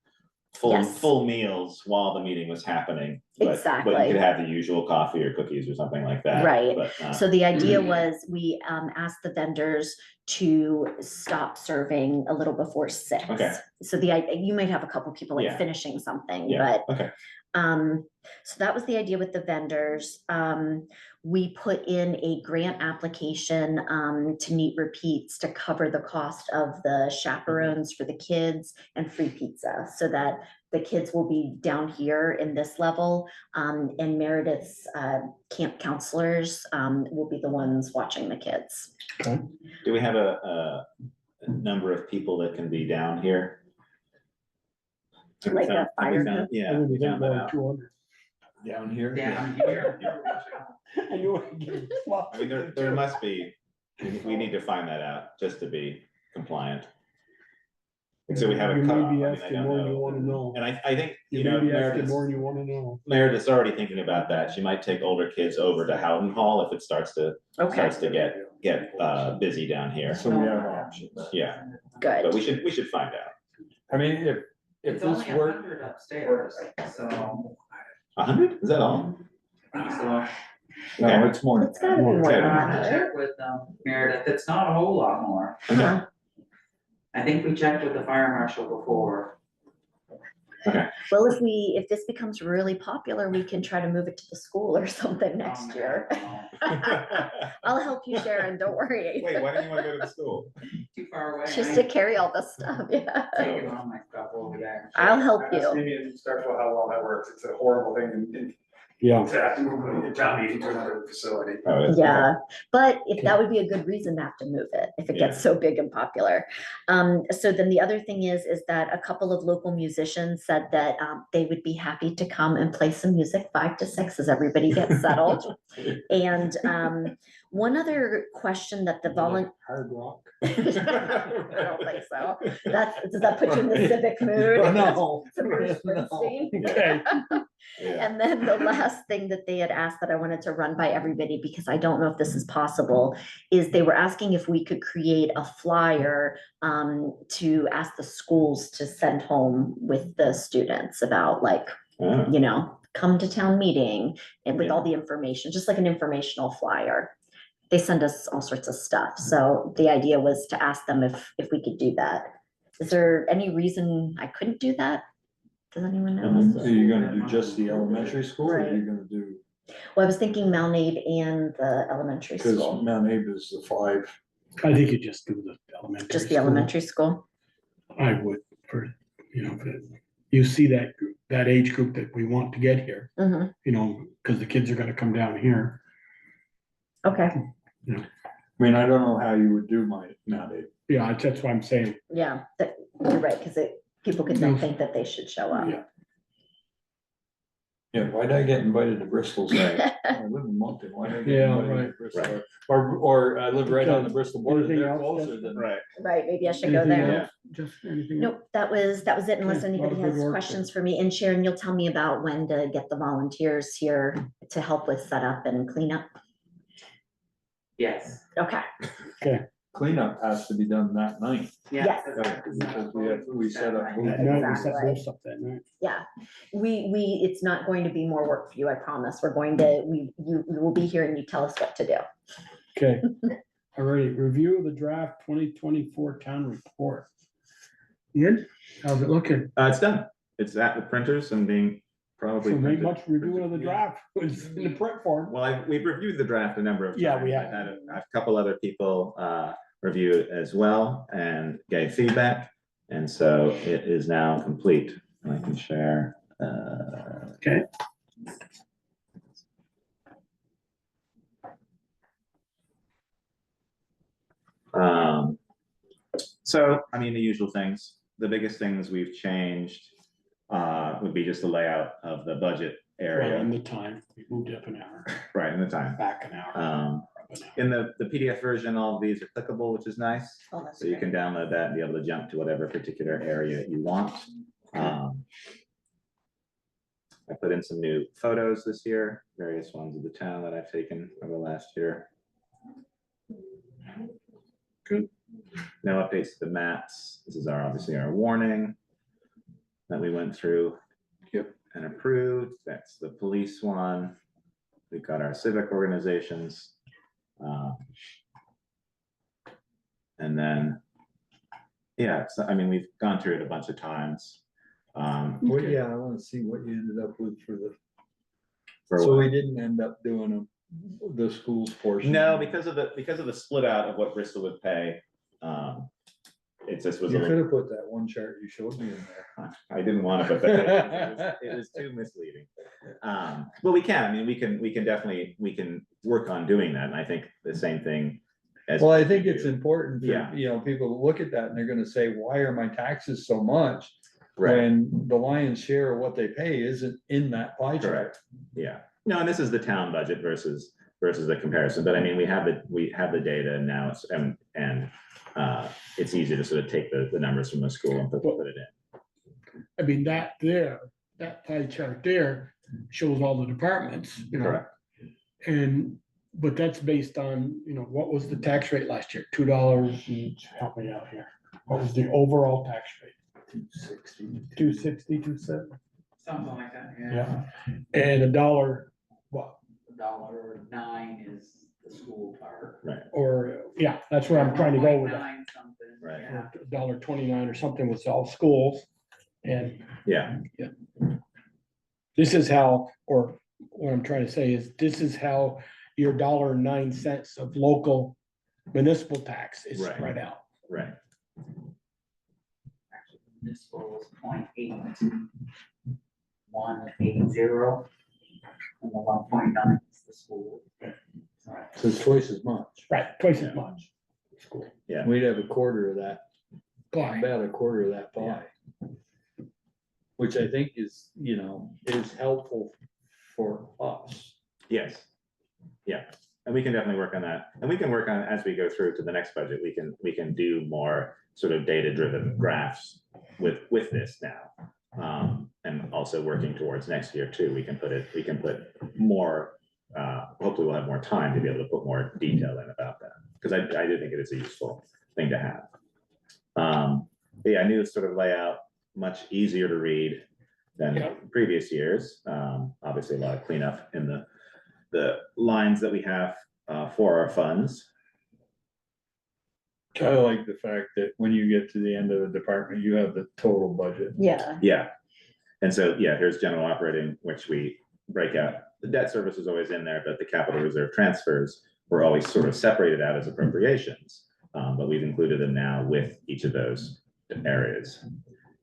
S5: Yes.
S12: full meals while the meeting was happening. But you
S5: Exactly.
S12: could have the usual coffee or cookies or something like that.
S5: Right.
S12: But,
S5: So the idea was we asked the vendors to stop serving a little before 6.
S12: Okay.
S5: So you might have a couple people like
S12: Yeah.
S5: finishing something,
S12: yeah,
S5: but
S12: okay,
S5: so that was the idea with the vendors. We put in a grant application to Neat Repeats to cover the cost of the chaperones for the kids and free pizza, so that the kids will be down here in this level, and Meredith's camp counselors will be the ones watching the kids.
S12: do we have a number of people that can be down here? Have we
S5: Like
S12: found-
S5: a
S12: have we
S5: fire
S12: found-
S5: pit?
S12: Yeah,
S1: I
S12: we
S1: wouldn't think
S12: found that
S1: more than
S12: out.
S1: 200.
S3: Down here.
S9: Down here.
S1: I knew I'd get it.
S12: I mean, there must be, we need to find that out just to be compliant. And so we have a
S1: You
S12: cutoff,
S1: may
S12: I
S1: be
S12: mean, I
S1: asking
S12: don't
S1: more than you
S12: know.
S1: wanna know.
S12: And I think,
S1: You
S12: you know,
S1: may be asking
S12: Meredith's,
S1: more than you wanna know.
S12: Meredith's already thinking about that. She might take older kids over to Howden Hall if it starts to get busy down here.
S3: So we have options.
S12: Yeah, but
S5: Good.
S12: we should find out.
S3: I mean, if
S9: It's
S3: this
S9: only
S3: work,
S9: 100 upstairs, so.
S12: 100? Is that all?
S3: no,
S12: Okay.
S3: it's more. than
S5: It's gotta be
S3: that.
S5: more
S12: Okay.
S5: than
S9: I have
S5: that,
S9: to
S5: right?
S9: check with Meredith, it's not a whole lot more.
S5: Huh.
S9: I think we checked with the fire marshal before.
S5: Well, if this becomes really popular, we can try to move it to the school or something next year. I'll help you, Sharon, don't worry.
S12: Wait, why didn't you want to go to the school?
S9: Too far away.
S5: Just
S9: I
S5: to carry all the stuff, yeah.
S9: taking all my stuff over there.
S5: I'll help
S10: Ask
S5: you.
S10: Amy and Starkville how well that works. It's a horrible thing
S1: Yeah.
S10: to have to move a town meeting to another facility.
S12: Oh, it is?
S5: Yeah, but if that would be a good reason to have to move it, if it gets so big and popular. So then the other thing is that a couple of local musicians said that they would be happy to come and play some music 5 to 6 as everybody gets settled. And one other question that the
S1: Hard rock.
S5: I don't think so. Does that put you in the civic mood?
S3: No.
S5: Some Bruce
S3: No.
S5: Springsteen?
S1: Okay.
S12: Yeah.
S5: And then the last thing that they had asked that I wanted to run by everybody, because I don't know if this is possible, is they were asking if we could create a flyer to ask the schools to send home with the students about like,
S12: Oh,
S5: come to town meeting and with
S12: Yeah.
S5: all the information, just like an informational flyer. They send us all sorts of stuff. So the idea was to ask them if we could do that. Is there any reason I couldn't do that? Does anyone know?
S3: Are you gonna do just the elementary school or are you
S5: Right.
S3: gonna do,
S5: Well, I was thinking Mount Abe and the elementary
S3: because
S5: school,
S3: Mount Abe is the 5.
S1: I think you just do the elementary.
S5: just the
S1: school.
S5: elementary school.
S1: I would, for, if you see that age group that we want to get here,
S5: Mhm.
S1: because the kids are gonna come down here.
S5: Okay,
S3: I mean, I don't know how you would do my Mount Abe.
S1: Yeah, that's what I'm saying.
S5: yeah, you're right, because people could then think that they should show up.
S1: Yeah.
S3: Yeah, why'd I get invited to Bristol?
S12: Right.
S3: I live in Moncton, why'd I get
S1: Yeah,
S3: invited to
S1: right.
S3: Bristol? Or I live right on the Bristol border,
S1: Anything
S3: they're
S1: else,
S3: closer
S1: Jessica?
S3: than.
S12: right.
S5: Right, maybe I should go
S1: Anything
S5: there.
S1: else? Just anything?
S5: Nope, that was it, unless
S1: Okay, lot of
S5: anybody
S1: good
S5: has
S1: work
S5: questions for me. And Sharon, you'll tell me about when to get the volunteers here to help with setup and cleanup.
S9: Yes,
S5: Okay,
S3: Cleanup has to be done that night.
S9: yes.
S3: Because we set up.
S1: That night, we set
S5: Exactly.
S1: this up that night.
S5: yeah, it's not going to be more work for you, I promise. We're going to, you will be here and you tell us what to do.
S1: Okay, all right, review of the draft 2024 town report. Ian, how's it looking?
S12: It's done. It's at the printers and being probably.
S1: So make
S12: printed.
S1: much review of the draft, it's in the print form.
S12: Well, we've reviewed the draft a number of times.
S1: Yeah, we
S12: I've
S1: have.
S12: had a couple other people review it as well and gave feedback. And so it is now complete. And I can share.
S1: Okay.
S2: So, I mean, the usual things, the biggest things we've changed would be just the layout of the budget
S1: Well,
S2: area,
S1: and the time, we moved up an hour,
S2: right, in the time.
S1: back an hour. up an hour.
S2: In the PDF version, all of these are clickable, which is nice.
S5: Oh, that's
S2: So you
S5: great.
S2: can download that and be able to jump to whatever particular area you want. I put in some new photos this year, various ones of the town that I've taken over the last year.
S1: Good.
S2: No updates to the maps. This is obviously our warning that we went through.
S1: Yep.
S2: And approved. That's the police one. We've got our civic organizations. And then, yeah, so, I mean, we've gone through it a bunch of times.
S3: Well, yeah, I wanna see what you ended up with for the,
S2: for
S3: so
S2: what-
S3: we didn't end up doing the schools portion.
S2: No, because of the split out of what Bristol would pay. It just was a
S3: You could
S2: little,
S3: have put that one chart you showed me in there.
S2: I didn't want to put that, it was too misleading. But we can, I mean, we can definitely, we can work on doing that, and I think the same thing. As
S3: Well, I
S2: we
S3: think
S2: do.
S3: it's important
S2: Yeah.
S3: for, you know, people to look at that and they're gonna say, why are my taxes so much?
S2: Right,
S3: When the lion's share of what they pay isn't in that pie chart.
S2: correct, yeah. No, and this is the town budget versus the comparison, but I mean, we have the data and now it's, and it's easy to sort of take the numbers from the school and put it in.
S1: I mean, that pie chart there shows all the departments, you know.
S2: Correct.
S1: And, but that's based on, you know, what was the tax rate last year? $2 each, help me out here. What was the overall tax rate? 260, 270?
S9: Something like that,
S1: Yeah. And $1, what?
S9: $1.09 is the school part.
S1: Or, yeah, that's where I'm trying to go with that.
S9: $1.9 something,
S2: Right.
S9: yeah.
S1: $1.29 or something was all schools. And
S2: Yeah,
S1: this is how, or what I'm trying to say is, this is how your $1.09 of local municipal tax is
S2: Right.
S1: spread out.
S2: right,
S9: Actually, municipal was 0.8180, and the 1.9 is the school.
S3: So it's twice as much.
S1: Right, twice
S2: Yeah.
S1: as much. School.
S2: yeah,
S3: We'd have a quarter of that,
S1: Pie.
S3: about a quarter of that pie. Which I think is, you know, is helpful for us.
S2: yes. Yeah, and we can definitely work on that, and we can work on, as we go through to the next budget, we can do more sort of data-driven graphs with this now. And also working towards next year too, we can put more, hopefully we'll have more time to be able to put more detail in about that, because I do think it is a useful thing to have. But yeah, new sort of layout, much easier to read than
S1: Yeah.
S2: previous years. Obviously a lot of cleanup in the lines that we have for our funds.
S3: I like the fact that when you get to the end of the department, you have the total budget.
S5: Yeah,
S2: Yeah. And so, yeah, here's general operating, which we break out. The debt service is always in there, but the capital reserve transfers were always sort of separated out as appropriations. But we've included them now with each of those areas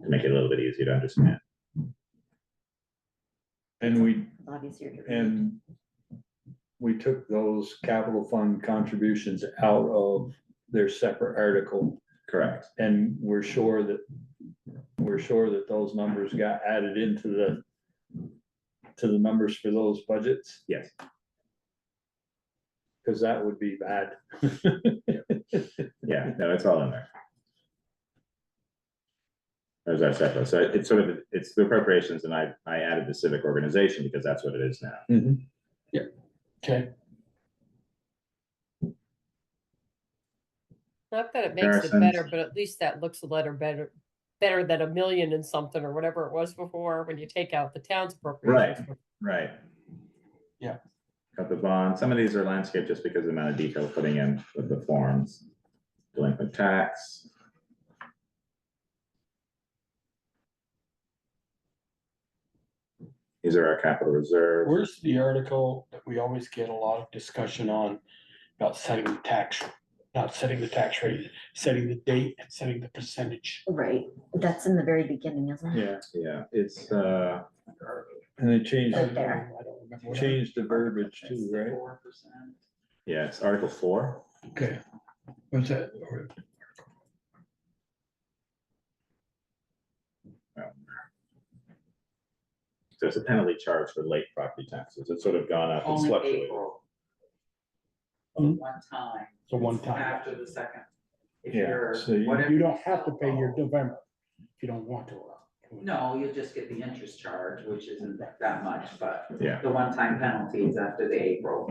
S2: to make it a little bit easier to understand.
S3: And we,
S5: a lot easier to read.
S3: and we took those capital fund contributions out of their separate article.
S2: Correct.
S3: And we're sure that those numbers got added into the numbers for those budgets.
S2: Yes.
S3: Cause that would be bad.
S2: Yeah, no, it's all in there. There's our separate, so it's sort of, it's the appropriations, and I added the civic organization because that's what it is now.
S1: Okay,
S7: Not that it makes it
S2: Comparisons.
S7: better, but at least that looks a letter better than $1 million and something or whatever it was before, when you take out the town's appropriations.
S2: Right.
S1: Yeah.
S2: Got the bond, some of these are landscape just because of the amount of detail putting in with the forms. Delinquent tax. These are our capital reserves.
S1: where's the article that we always get a lot of discussion on about setting the tax, not setting the tax rate, setting the date and setting the percentage?
S5: Right, that's in the very beginning, isn't it?
S3: Yeah,
S2: Yeah, it's,
S3: and they changed,
S5: Right there.
S1: I don't remember what.
S3: changed the verbiage too, right?
S9: 4%.
S2: yeah, it's Article 4.
S1: Okay, what's that?
S2: So it's a penalty charge for late property taxes. It's sort of gone up and
S9: Only
S2: fluctuated.
S9: April.
S1: Hmm.
S9: One time.
S1: So one time.
S9: After the second. If
S3: Yeah,
S9: you're,
S3: so you-
S9: whatever
S1: You don't have to
S9: sell
S1: pay your
S9: for.
S1: November if you don't want to.
S9: No, you'll just get the interest charge, which isn't that much, but
S2: Yeah.
S9: the one-time penalty is after the April.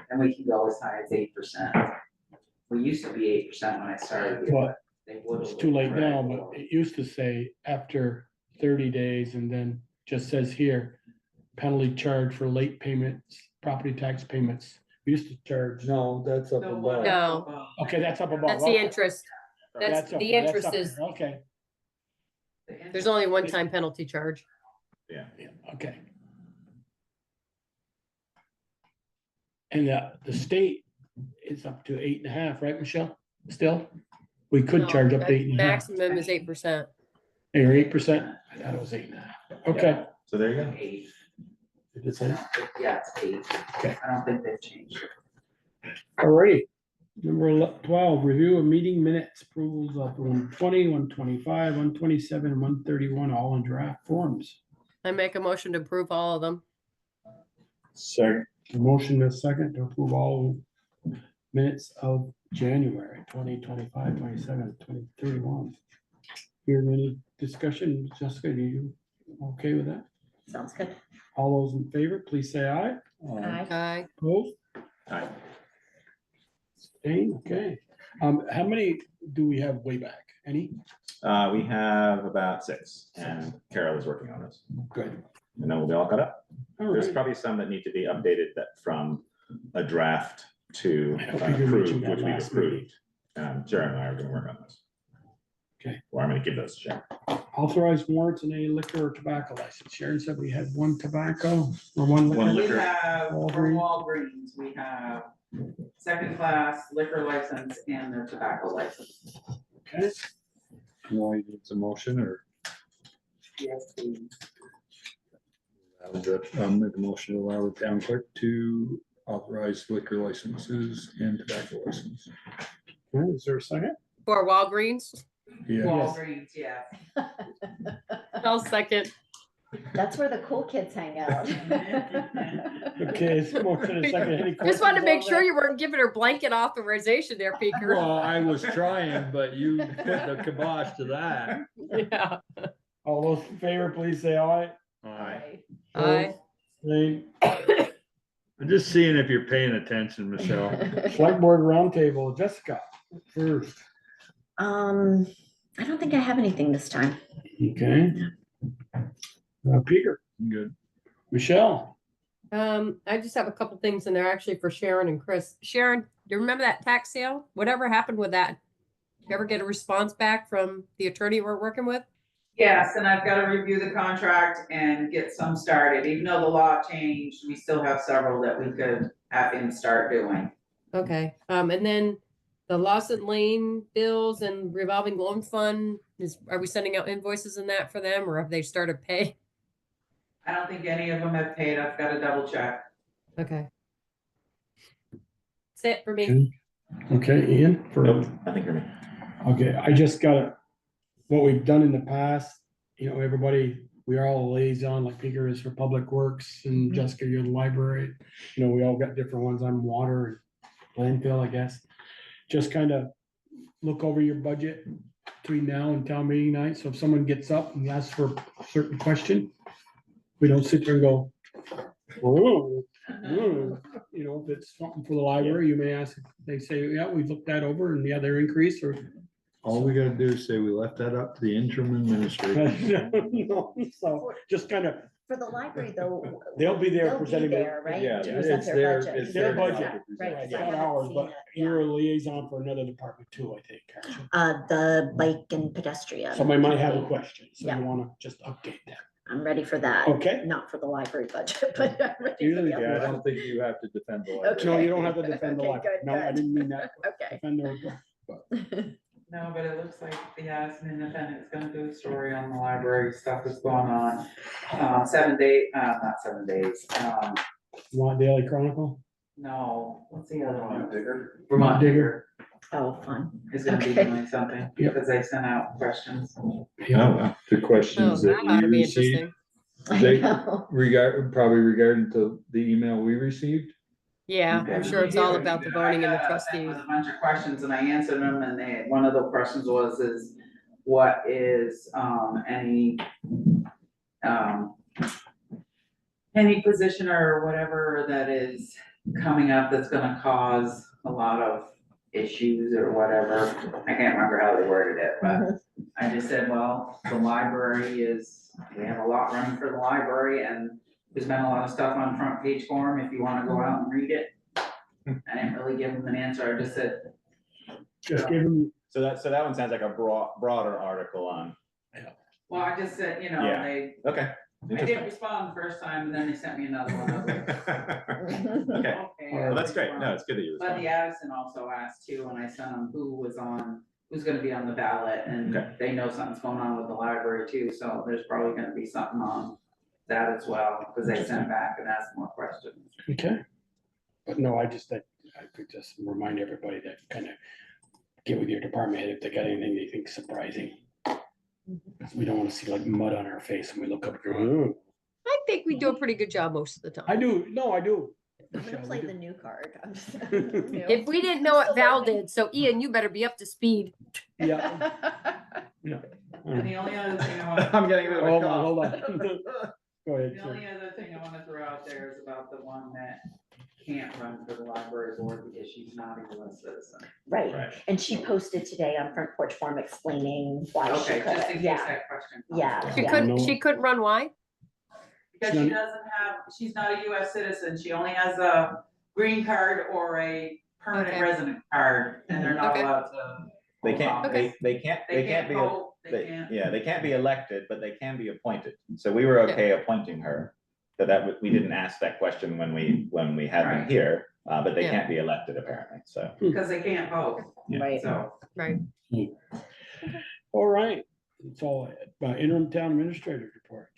S9: And we can go as high as 8%. We used to be 8% when I started here,
S1: But
S9: but they would.
S1: it's too late now, but it used to say after 30 days and then just says here, penalty charge for late payments, property tax payments. We used to charge,
S3: No, that's up above.
S7: No.
S1: okay, that's up above.
S7: That's the
S1: okay.
S7: interest. That's,
S1: up-
S7: the
S1: that's
S7: interest
S1: up
S7: is,
S1: there, okay,
S7: there's only one time penalty charge.
S1: yeah, okay. And the state is up to 8.5, right, Michelle? Still? We could
S7: No,
S1: charge up to
S7: the
S1: 8.5.
S7: Maximum is 8%.
S1: Or 8%? I thought it was 8.5. Okay.
S12: So there you go.
S9: 8.
S1: Did it say?
S9: Yeah, it's 8.
S1: Okay.
S9: I don't think they've changed it.
S1: All right. Number 12, review of meeting minutes, approvals of 120, 125, 127, and 131, all in draft forms.
S7: I make a motion to approve all of them.
S3: Second.
S1: Motion is second to approve all minutes of January 2025, 27, 2031. Hear any discussion? Jessica, are you okay with that?
S5: Sounds good.
S1: All those in favor, please say aye.
S5: Aye.
S7: Aye.
S1: Opposed?
S2: Aye.
S1: Abstained? Okay. How many do we have way back? Any?
S2: We have about 6, and Carol is working on this.
S1: Good.
S2: And then we'll be all caught up.
S1: All
S2: There's
S1: right.
S2: probably some that need to be updated that from a draft to
S1: I hope you
S2: approved,
S1: mentioned that
S2: which we've
S1: last meeting.
S2: approved. Sharon and I are gonna work on this.
S1: Okay.
S2: Or I'm gonna give those to Sharon.
S1: Authorized warrants and a liquor or tobacco license. Sharon said we had one tobacco or one
S2: One
S1: liquor.
S9: We
S2: liquor.
S9: have,
S1: Walgreens.
S9: from Walgreens, we have second class liquor license and their tobacco license.
S1: Okay.
S3: Why you need a motion or?
S9: Yes, please.
S3: I'll make a motion to allow the town clerk to authorize liquor licenses and tobacco license.
S1: Okay, is there a second?
S7: For Walgreens,
S3: Yeah,
S9: Walgreens, yeah.
S7: I'll second.
S5: That's where the cool kids hang out.
S1: Okay, it's motion and second. Any
S7: I just wanted to make
S1: questions
S7: sure
S1: on
S7: you weren't giving her blanket authorization there, Peter.
S3: well, I was trying, but you put the kibosh to that.
S7: Yeah.
S1: that? All those in favor, please say aye.
S7: Aye.
S1: Abstained?
S3: I'm just seeing if you're paying attention, Michelle.
S1: Select board roundtable, Jessica, first.
S5: I don't think I have anything this time.
S1: Okay. Peter,
S3: Good.
S1: Michelle,
S7: I just have a couple things in there actually for Sharon and Chris. Sharon, do you remember that tax sale? Whatever happened with that? You ever get a response back from the attorney we're working with?
S9: Yes, and I've got to review the contract and get some started. Even though the law changed, we still have several that we could have him start doing.
S7: Okay, and then the Lawson Lane bills and revolving loan fund are we sending out invoices in that for them or have they started pay?
S9: I don't think any of them have paid. I've got to double check.
S7: Okay. That's it for me.
S1: okay, Ian, for,
S2: Nope, nothing for me.
S1: okay, I just gotta, what we've done in the past, you know, everybody, we are all a liaison, like Peter is for Public Works and Jessica, you're the library. You know, we all got different ones. I'm water and landfill, I guess. Just kind of look over your budget between now and town meeting night. So if someone gets up and asks for a certain question, we don't sit there and go, whoa, whoa. You know, if it's something for the library, you may ask, they say, yeah, we've looked that over and the other increase or.
S3: All we gotta do is say we left that up to the interim administrator.
S1: So just kind of,
S5: For the library though.
S1: they'll be there
S5: they'll be
S1: presenting
S5: there, right?
S3: Yeah,
S5: to present
S3: it's
S5: their
S3: their-
S5: budget.
S3: it's
S1: their
S5: Yeah,
S1: budget.
S5: Right.
S1: It's
S5: I
S1: not
S5: haven't
S1: ours,
S5: seen
S1: but
S5: it,
S1: you're
S5: yeah.
S1: a liaison for another department too, I think. aren't you?
S5: The bike and pedestrian.
S1: Somebody might have a question, so
S5: Yeah.
S1: you wanna just update them.
S5: I'm ready for that.
S1: Okay.
S5: Not for the library budget, but I'm ready for
S1: Usually,
S5: the
S3: Yeah, I
S5: other one.
S3: don't think you have to defend the library.
S1: No, you don't have to defend the
S5: Okay,
S1: library.
S5: good,
S1: No, I
S5: good.
S1: didn't mean that.
S5: Okay.
S1: Defend their-
S9: No, but it looks like the Aspen Independent's gonna do a story on the library stuff that's going on. 7 days, not 7 days,
S1: Want Daily Chronicle?
S9: no, what's the other one?
S10: Digger.
S9: Vermont Digger
S5: Oh, fun.
S9: is gonna be
S5: Okay.
S9: doing something,
S1: Yep.
S9: because they sent out questions.
S2: Oh, wow.
S3: The
S7: Oh,
S3: questions
S7: that
S3: that
S7: ought to
S3: we
S7: be
S3: received.
S7: interesting.
S5: I
S3: They-
S5: know.
S3: Probably regarding to the email we received.
S7: Yeah, I'm sure it's all about the voting and the
S9: I got
S7: trustees.
S9: with a bunch of questions and I answered them, and one of the questions is what is, any position or whatever that is coming up that's gonna cause a lot of issues or whatever. I can't remember how they worded it, but I just said, well, the library we have a lot running for the library, and there's been a lot of stuff on front page for them if you wanna go out and read it. I didn't really give them an answer, I just said,
S1: Just give them,
S2: So that one sounds like a broader article on,
S9: well, I just said,
S2: Yeah.
S9: they,
S2: okay.
S9: I didn't
S2: Interesting.
S9: respond the first time, and then they sent me another one. I was like,
S2: Okay,
S9: okay.
S2: well, that's great. No, it's good that you
S9: But
S2: responded.
S9: the Addison also asked too, and I sent them who's gonna be on the ballot, and
S2: Okay.
S9: they know something's going on with the library too, so there's probably gonna be something on that as well, because they sent back and asked more questions.
S1: okay. But no, I could just remind everybody that kind of get with your department head if they got anything they think surprising. 'Cause we don't want to see like mud on our face and we look up and go, "Ooh."
S7: I think we do a pretty good job most of the time.
S1: I do, no, I do.
S5: I'm gonna
S1: Michelle,
S5: play
S1: we
S5: the
S1: do.
S5: new card. I'm just.
S7: If we didn't know what Val did, so Ian, you better be up to speed.
S1: Yeah.
S9: And the only other thing I want.
S2: I'm getting a bit of a
S1: Hold on,
S2: cough.
S1: hold on. Go ahead.
S9: The
S1: sir.
S9: only other thing I wanna throw out there is about the one that can't run for the library board because she's not a US citizen.
S5: Right,
S2: Right.
S5: and she posted today on Front Porch Forum explaining why she
S9: Okay, just in
S5: couldn't,
S9: case
S5: yeah,
S9: that question comes
S5: yeah,
S9: up.
S7: She
S1: Yeah.
S7: couldn't,
S1: No.
S7: she couldn't run, why?
S9: Because she doesn't have, she's not a US citizen, she only has a green card or a permanent
S7: Okay.
S9: resident card, and they're not
S7: Okay.
S9: allowed to.
S2: They
S9: hold
S2: can't,
S9: office.
S2: they can't be,
S9: vote, they can't.
S2: yeah, they can't be elected, but they can be appointed. So we were okay appointing her. So we didn't ask that question when we had them
S9: Right.
S2: here, but they
S7: Yeah.
S2: can't be elected apparently, so.
S9: Because they can't vote,
S2: Yeah.
S5: right.
S9: so.
S7: Right.
S1: All right, it's all interim town administrator report.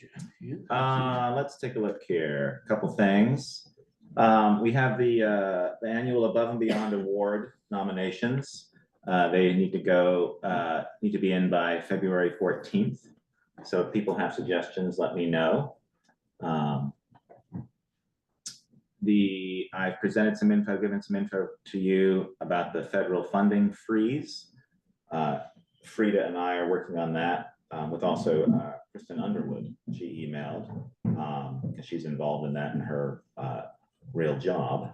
S1: Yeah.
S2: Let's take a look here. A couple things. We have the annual Above and Beyond Award nominations. They need to be in by February 14th. So if people have suggestions, let me know. I've presented some info, given some info to you about the federal funding freeze. Frida and I are working on that with also Kristen Underwood. She emailed, because she's involved in that in her real job,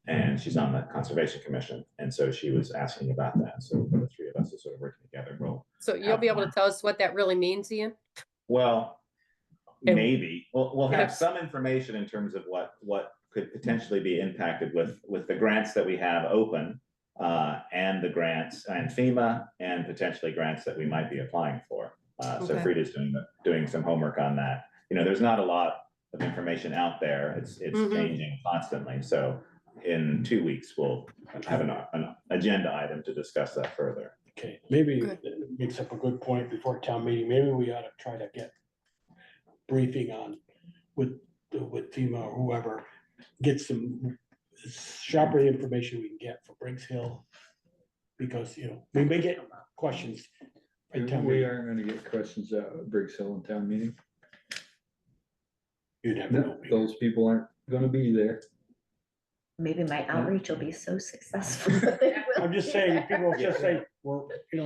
S2: and she's on the Conservation Commission, and so she was asking about that. So the three of us are sort of working together.
S7: So you'll be able to tell us what that really means, Ian?
S2: Well,
S7: And-
S2: maybe we'll have
S7: Yes.
S2: some information in terms of what could potentially be impacted with the grants that we have open, and the grants and FEMA, and potentially grants that we might be applying for. So
S7: Okay.
S2: Frida's doing some homework on that. There's not a lot of information out there. It's
S7: Mhm.
S2: changing constantly. So in 2 weeks, we'll have an agenda item to discuss that further.
S1: Okay, maybe
S7: Good.
S1: it makes up a good point before town meeting. Maybe we ought to try to get briefing on with FEMA or whoever, get some sharper information we can get for Briggs Hill. Because, we may get questions. at town
S3: We
S1: meeting.
S3: aren't gonna get questions out of Briggs Hill in town meeting.
S1: You never know.
S3: Those people aren't gonna be there.
S5: Maybe my outreach will be so successful. that they will
S1: I'm just
S5: be
S1: saying,
S5: there.
S1: people just say, well, like
S2: We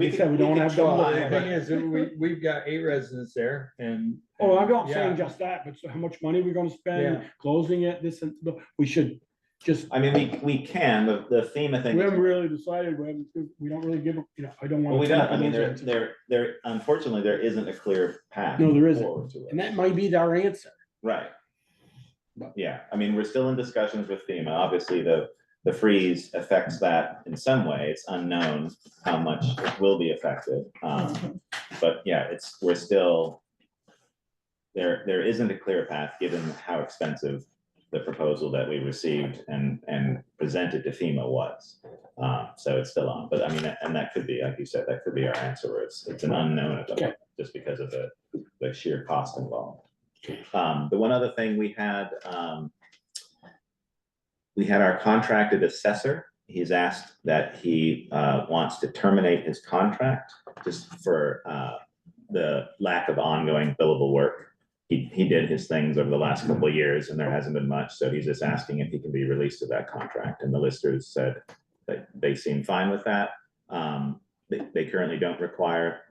S1: I said, we
S2: could-
S1: don't
S2: we
S1: have.
S2: could
S1: double
S2: try,
S3: The
S1: the-
S3: thing is, that we've got 8 residents there and.
S1: Oh, I'm not
S3: yeah.
S1: saying just that, but so how much money we're gonna spend,
S3: Yeah.
S1: closing it, this and, we should just,
S2: I mean, we can, the FEMA thing.
S1: we haven't really decided, we don't really give, I don't
S2: Well,
S1: wanna.
S2: we
S1: come
S2: don't,
S1: up
S2: I
S1: with
S2: mean,
S1: those answers.
S2: there, unfortunately, there isn't a clear path.
S1: No, there isn't.
S2: forward to it.
S1: And that might be our answer.
S2: Right.
S1: But-
S2: Yeah, I mean, we're still in discussions with FEMA. Obviously, the freeze affects that in some way. It's unknown how much it will be affected. But yeah, we're still, there isn't a clear path, given how expensive the proposal that we received and presented to FEMA was. So it's still on, but I mean, and that could be, like you said, that could be our answer, where it's an unknown at the moment, just because of the sheer cost involved. The one other thing we had our contracted assessor. He's asked that he wants to terminate his contract just for the lack of ongoing billable work.
S12: he did his things over the last couple of years and there hasn't been much, so he's just asking if he can be released to that contract, and the listers said that they seem fine with that. They currently don't require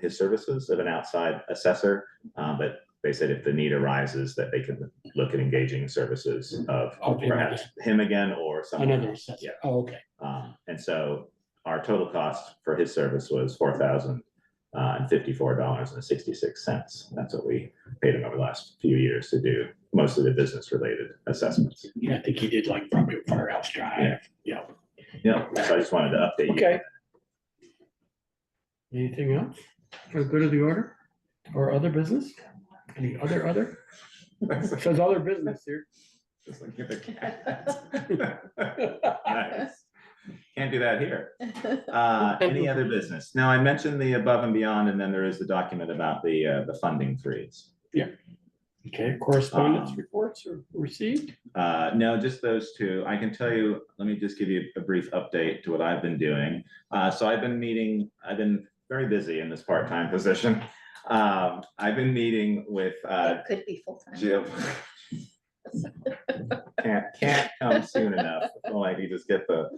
S12: his services of an outside assessor, but they said if the need arises that they can look at engaging services of
S1: him
S12: perhaps him again or someone
S1: Another
S12: else.
S1: assessor.
S12: Yeah.
S1: Oh, okay.
S12: And so our total cost for his service was $4,054.66. That's what we paid him over the last few years to do most of the business related assessments.
S1: Yeah, I think he did like probably Firehouse Drive. Yeah.
S12: Yeah, so I just wanted to update you.
S1: Okay. Anything else for the good of the order or other business? Any other? It says other business here.
S12: Just looking at the cat. Nice. Can't do that here. Any other business? Now, I mentioned the above and beyond, and then there is the document about the funding freeze.
S1: Okay, correspondence reports are received.
S12: No, just those two. I can tell you, let me just give you a brief update to what I've been doing. So I've been very busy in this part-time position. I've been meeting with
S5: It could be full-time.
S12: Jill. Can't come soon enough. Like you just get the,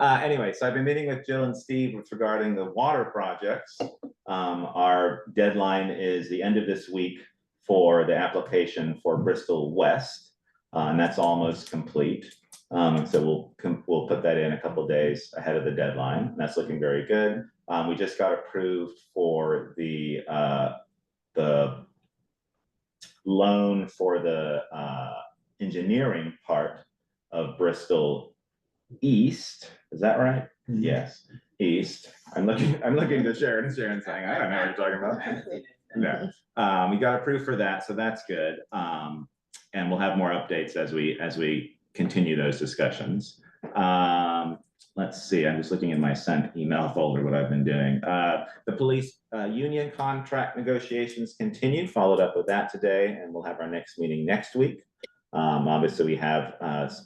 S12: anyway, so I've been meeting with Jill and Steve with regarding the water projects. Our deadline is the end of this week for the application for Bristol West, and that's almost complete. So we'll put that in a couple days ahead of the deadline. That's looking very good. We just got approved for the loan for the engineering part of Bristol East. Is that right?
S3: Mhm.
S12: Yes, East. I'm looking to Sharon, and Sharon's saying, I don't know what you're talking about. No, we got approved for that, so that's good. And we'll have more updates as we continue those discussions. Let's see, I'm just looking in my sent email folder, what I've been doing. The police union contract negotiations continue, followed up with that today, and we'll have our next meeting next week. Obviously, we have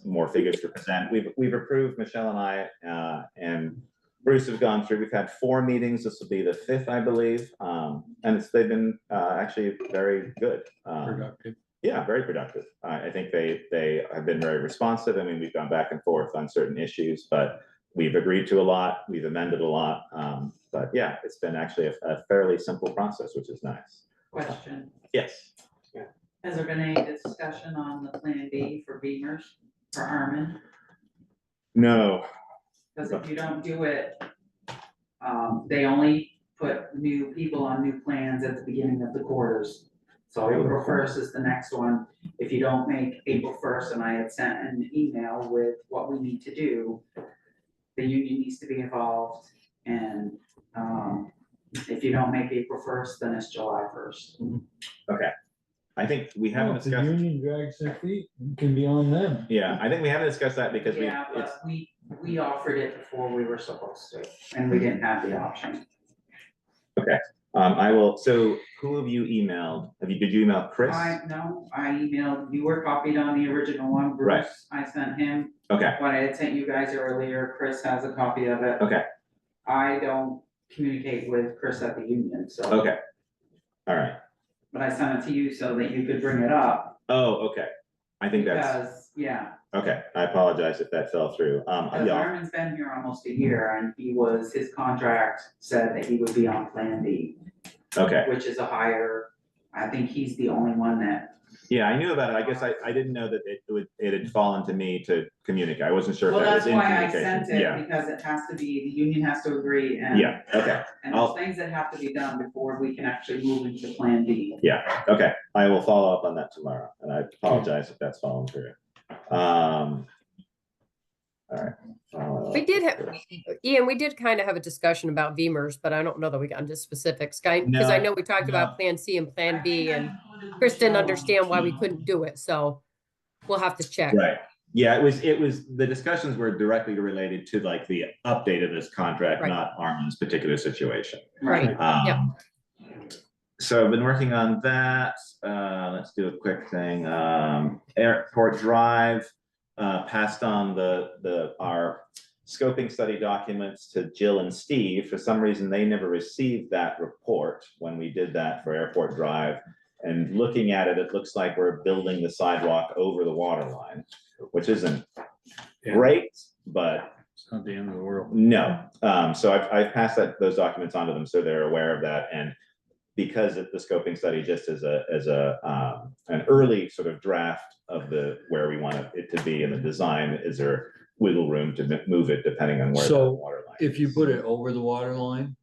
S12: more figures to present. We've approved, Michelle and I, and Bruce have gone through. We've had 4 meetings. This will be the 5th, I believe. And they've been actually very good.
S1: Productive.
S12: Yeah, very productive. I think they have been very responsive. I mean, we've gone back and forth on certain issues, but we've agreed to a lot. We've amended a lot. But yeah, it's been actually a fairly simple process, which is nice.
S9: Question,
S12: Yes.
S9: has there been any discussion on the plan B for Beamers, for Armin?
S12: No.
S9: Because if you don't do it, they only put new people on new plans at the beginning of the quarters. So April 1st is the next one. If you don't make April 1st, and I had sent an email with what we need to do, the union needs to be involved, and if you don't make April 1st, then it's July 1st.
S12: Okay. I think we haven't
S3: If the
S12: discussed.
S3: union drags their feet, it can be on them.
S12: Yeah, I think we haven't discussed that because
S9: Yeah, but we offered it before we were supposed to, and we didn't have the option.
S12: I will, so who have you emailed? Did you email Chris?
S9: I emailed, you were copied on the original one,
S12: Right.
S9: Bruce, I sent him.
S12: Okay,
S9: What I had sent you guys earlier, Chris has a copy of it.
S12: okay,
S9: I don't communicate with Chris at the union, so.
S12: okay. All right.
S9: But I sent it to you so that you could bring it up,
S12: Oh, okay. I think that's,
S9: because, yeah,
S12: okay. I apologize if that fell through.
S9: because
S12: Yeah,
S9: Armin's been here almost a year, and his contract said that he would be on Plan B,
S12: okay.
S9: which is a higher, I think he's the only one that.
S12: Yeah, I knew about it. I guess I didn't know that it had fallen to me to communicate. I wasn't sure if
S9: Well,
S12: that was
S9: that's
S12: in
S9: why I
S12: communication.
S9: sent it,
S12: Yeah,
S9: because it has to be, the union has to agree, and.
S12: yeah, okay,
S9: And
S12: I'll-
S9: there's things that have to be done before we can actually move into Plan B.
S12: yeah, okay. I will follow up on that tomorrow, and I apologize if that's fallen through. All right.
S7: We did have, Ian, we did kind of have a discussion about Beamers, but I don't know that we got into specifics, because I
S12: No,
S7: know we talked
S12: no.
S7: about Plan C and Plan B, and Chris didn't understand why we couldn't do it, so we'll have to check.
S12: Right. Yeah, it was, the discussions were directly related to like the update of this contract,
S7: Right.
S12: not Armin's particular situation.
S7: Right. Yep.
S12: So I've been working on that. Let's do a quick thing. Airport Drive, passed on our scoping study documents to Jill and Steve. For some reason, they never received that report when we did that for Airport Drive. And looking at it, it looks like we're building the sidewalk over the water line, which isn't
S3: Yeah.
S12: great, but
S3: It's not the end of the world.
S12: no. So I've passed those documents on to them, so they're aware of that. And because of the scoping study, just as an early sort of draft of where we want it to be in the design, is there wiggle room to move it depending on where the
S3: So,
S12: water line
S3: If you
S12: is.
S3: put it over the water line,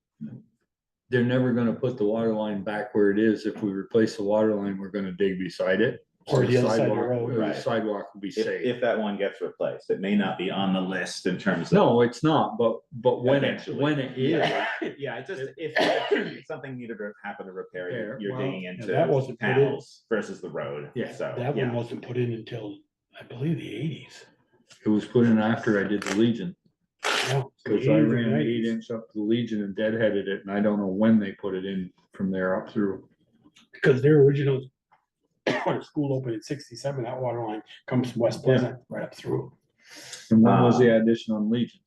S3: they're never gonna put the water line back where it is. If we replace the water line, we're gonna dig beside it.
S1: Or the other side of the
S3: sidewalk-
S1: road.
S3: the
S12: Right.
S3: Sidewalk will be
S12: If,
S3: safe.
S12: if that one gets replaced, it may not be on the list in terms of.
S3: No, it's not, but when
S12: Eventually.
S3: it is,
S12: Yeah, it just, if something needed to happen to repair,
S3: Repair,
S12: you're
S3: well,
S12: digging
S1: yeah,
S12: into
S1: that wasn't put in.
S12: panels versus the road.
S3: Yeah,
S12: So,
S1: That one
S12: yeah,
S1: wasn't put in until, I believe, the eighties.
S3: it was put in after I did the Legion. Cause I ran 8-inch up to the Legion and deadheaded it, and I don't know when they put it in from there up through.
S1: Because their original, when the school opened in 67, that water line comes from West Pleasant right up through.
S3: And when was the addition on Legion?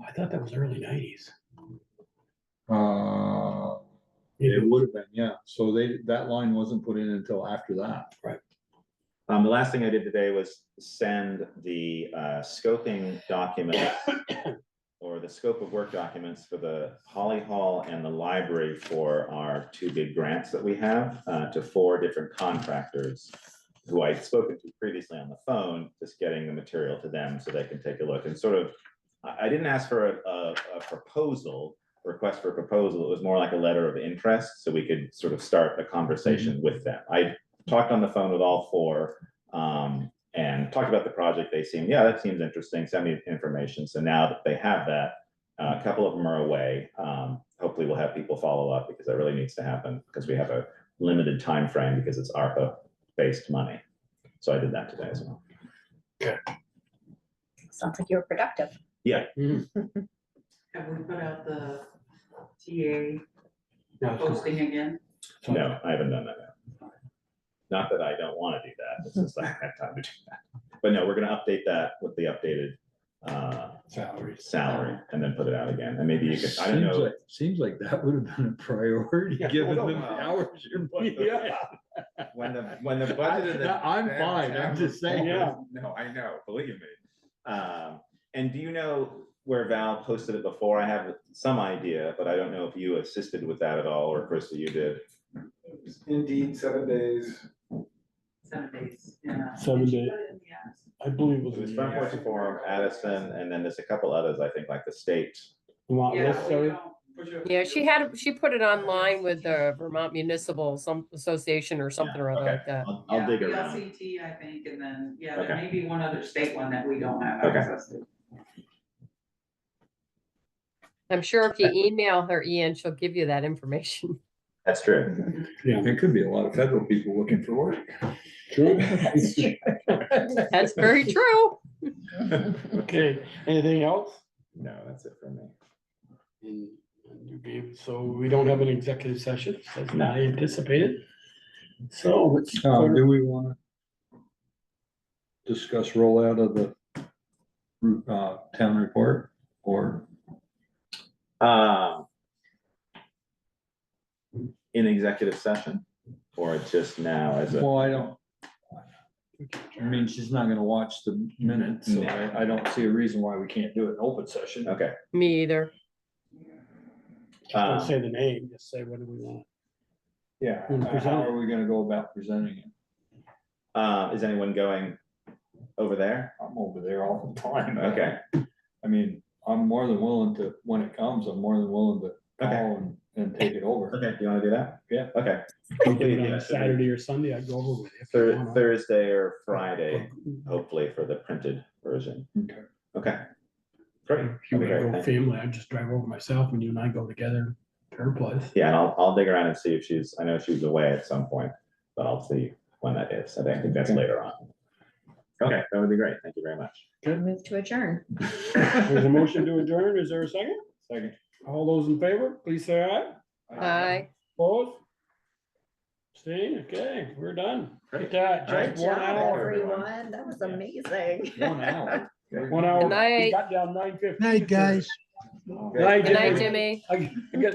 S1: I thought that was early nineties.
S3: It would have been, yeah. So that line wasn't put in until after that.
S12: the last thing I did today was send the scoping documents or the scope of work documents for the Holly Hall and the library for our two big grants that we have to 4 different contractors who I'd spoken to previously on the phone, just getting the material to them so they can take a look and sort of, I didn't ask for a proposal, request for a proposal. It was more like a letter of interest, so we could sort of start a conversation with them. I talked on the phone with all 4 and talked about the project. They seemed, yeah, that seems interesting, send me information. So now that they have that, a couple of them are away. Hopefully we'll have people follow up because that really needs to happen because we have a limited time frame because it's ARPA-based money. So I did that today as well.
S5: Sounds like you were productive.
S12: Yeah.
S9: Have we put out the TA posting again?
S12: No, I haven't done that yet. Not that I don't want to do that, it's just I haven't had time to do that. But no, we're gonna update that with the updated salary and then put it out again. And maybe you could, I don't know.
S3: Seems like that would have been a priority,
S1: Yeah,
S3: given
S1: well,
S3: the hours you're putting in.
S12: When the budget.
S3: I'm fine, I'm just saying.
S1: Yeah.
S12: No, I know, believe me. And do you know where Val posted it before? I have some idea, but I don't know if you assisted with that at all, or Krista, you did.
S10: Indeed, 7 days.
S9: 7 days, yeah.
S1: 7
S9: Did you
S1: days.
S9: put it in the ads?
S1: I believe it
S12: It was
S1: was.
S12: Front Porch Forum, Addison, and then there's a couple others, I think, like the state.
S9: Yeah, we don't.
S7: Yeah, she put it online with the Vermont Municipal Association or something or other
S12: Okay,
S7: like that.
S12: I'll dig
S9: Yeah,
S12: around.
S9: VLCT, I think, and then, yeah, there
S12: Okay.
S9: may be one other state one that we don't have
S12: Okay.
S9: access to.
S7: I'm sure if you email her, Ian, she'll give you that information.
S12: That's true.
S1: Yeah.
S3: There could be a lot of federal people looking for work.
S1: True.
S7: That's very true.
S1: Okay, anything else?
S12: No, that's it for me.
S1: So we don't have an executive session, as
S12: No.
S1: not anticipated. So let's.
S3: Do we wanna discuss rollout of the town report or?
S12: In executive session, or just now as a.
S3: Well, I mean, she's not gonna watch the minutes, so I don't see a reason why we can't do it in open session.
S12: Okay.
S7: Me either.
S1: Just don't say the name, just say what do we want.
S3: Yeah,
S1: And
S3: how
S1: present it.
S3: are we gonna go about presenting it?
S12: Is anyone going over there?
S3: I'm over there all the time.
S12: Okay,
S3: I mean, I'm more than willing to, when it comes, I'm more than willing to
S12: Okay.
S3: call and take it over.
S12: okay, do you wanna do that?
S3: Yeah.
S12: Okay.
S1: We do it on Saturday or Sunday, I'd go over with it. if you wanna.
S12: Thursday or Friday, hopefully for the printed version.
S3: Okay.
S12: Okay. Great.
S1: If you
S12: That'd be
S1: wanna
S12: great,
S1: go
S12: thank you.
S1: family, I'd just drive over myself and you and I go together to her place.
S12: Yeah, and I'll dig around and see if I know she's away at some point, but I'll see when that is. I think that's later on. Okay, that would be great. Thank you very much.
S5: Move to adjourn.
S1: There's a motion to adjourn, is there a second?
S3: Second.
S1: All those in favor, please say aye.
S7: Aye.
S1: Opposed? Staying, okay, we're done.
S12: Great.
S1: Look at that,
S12: All right.
S1: Jeff, 1 hour.
S5: Everyone, that was amazing.
S3: 1 hour.
S1: 1 hour,
S7: Good night.
S1: we got down 9:50.
S13: Night, guys.
S1: Night,
S7: Good night,
S1: Jimmy.
S7: Jimmy.
S1: I got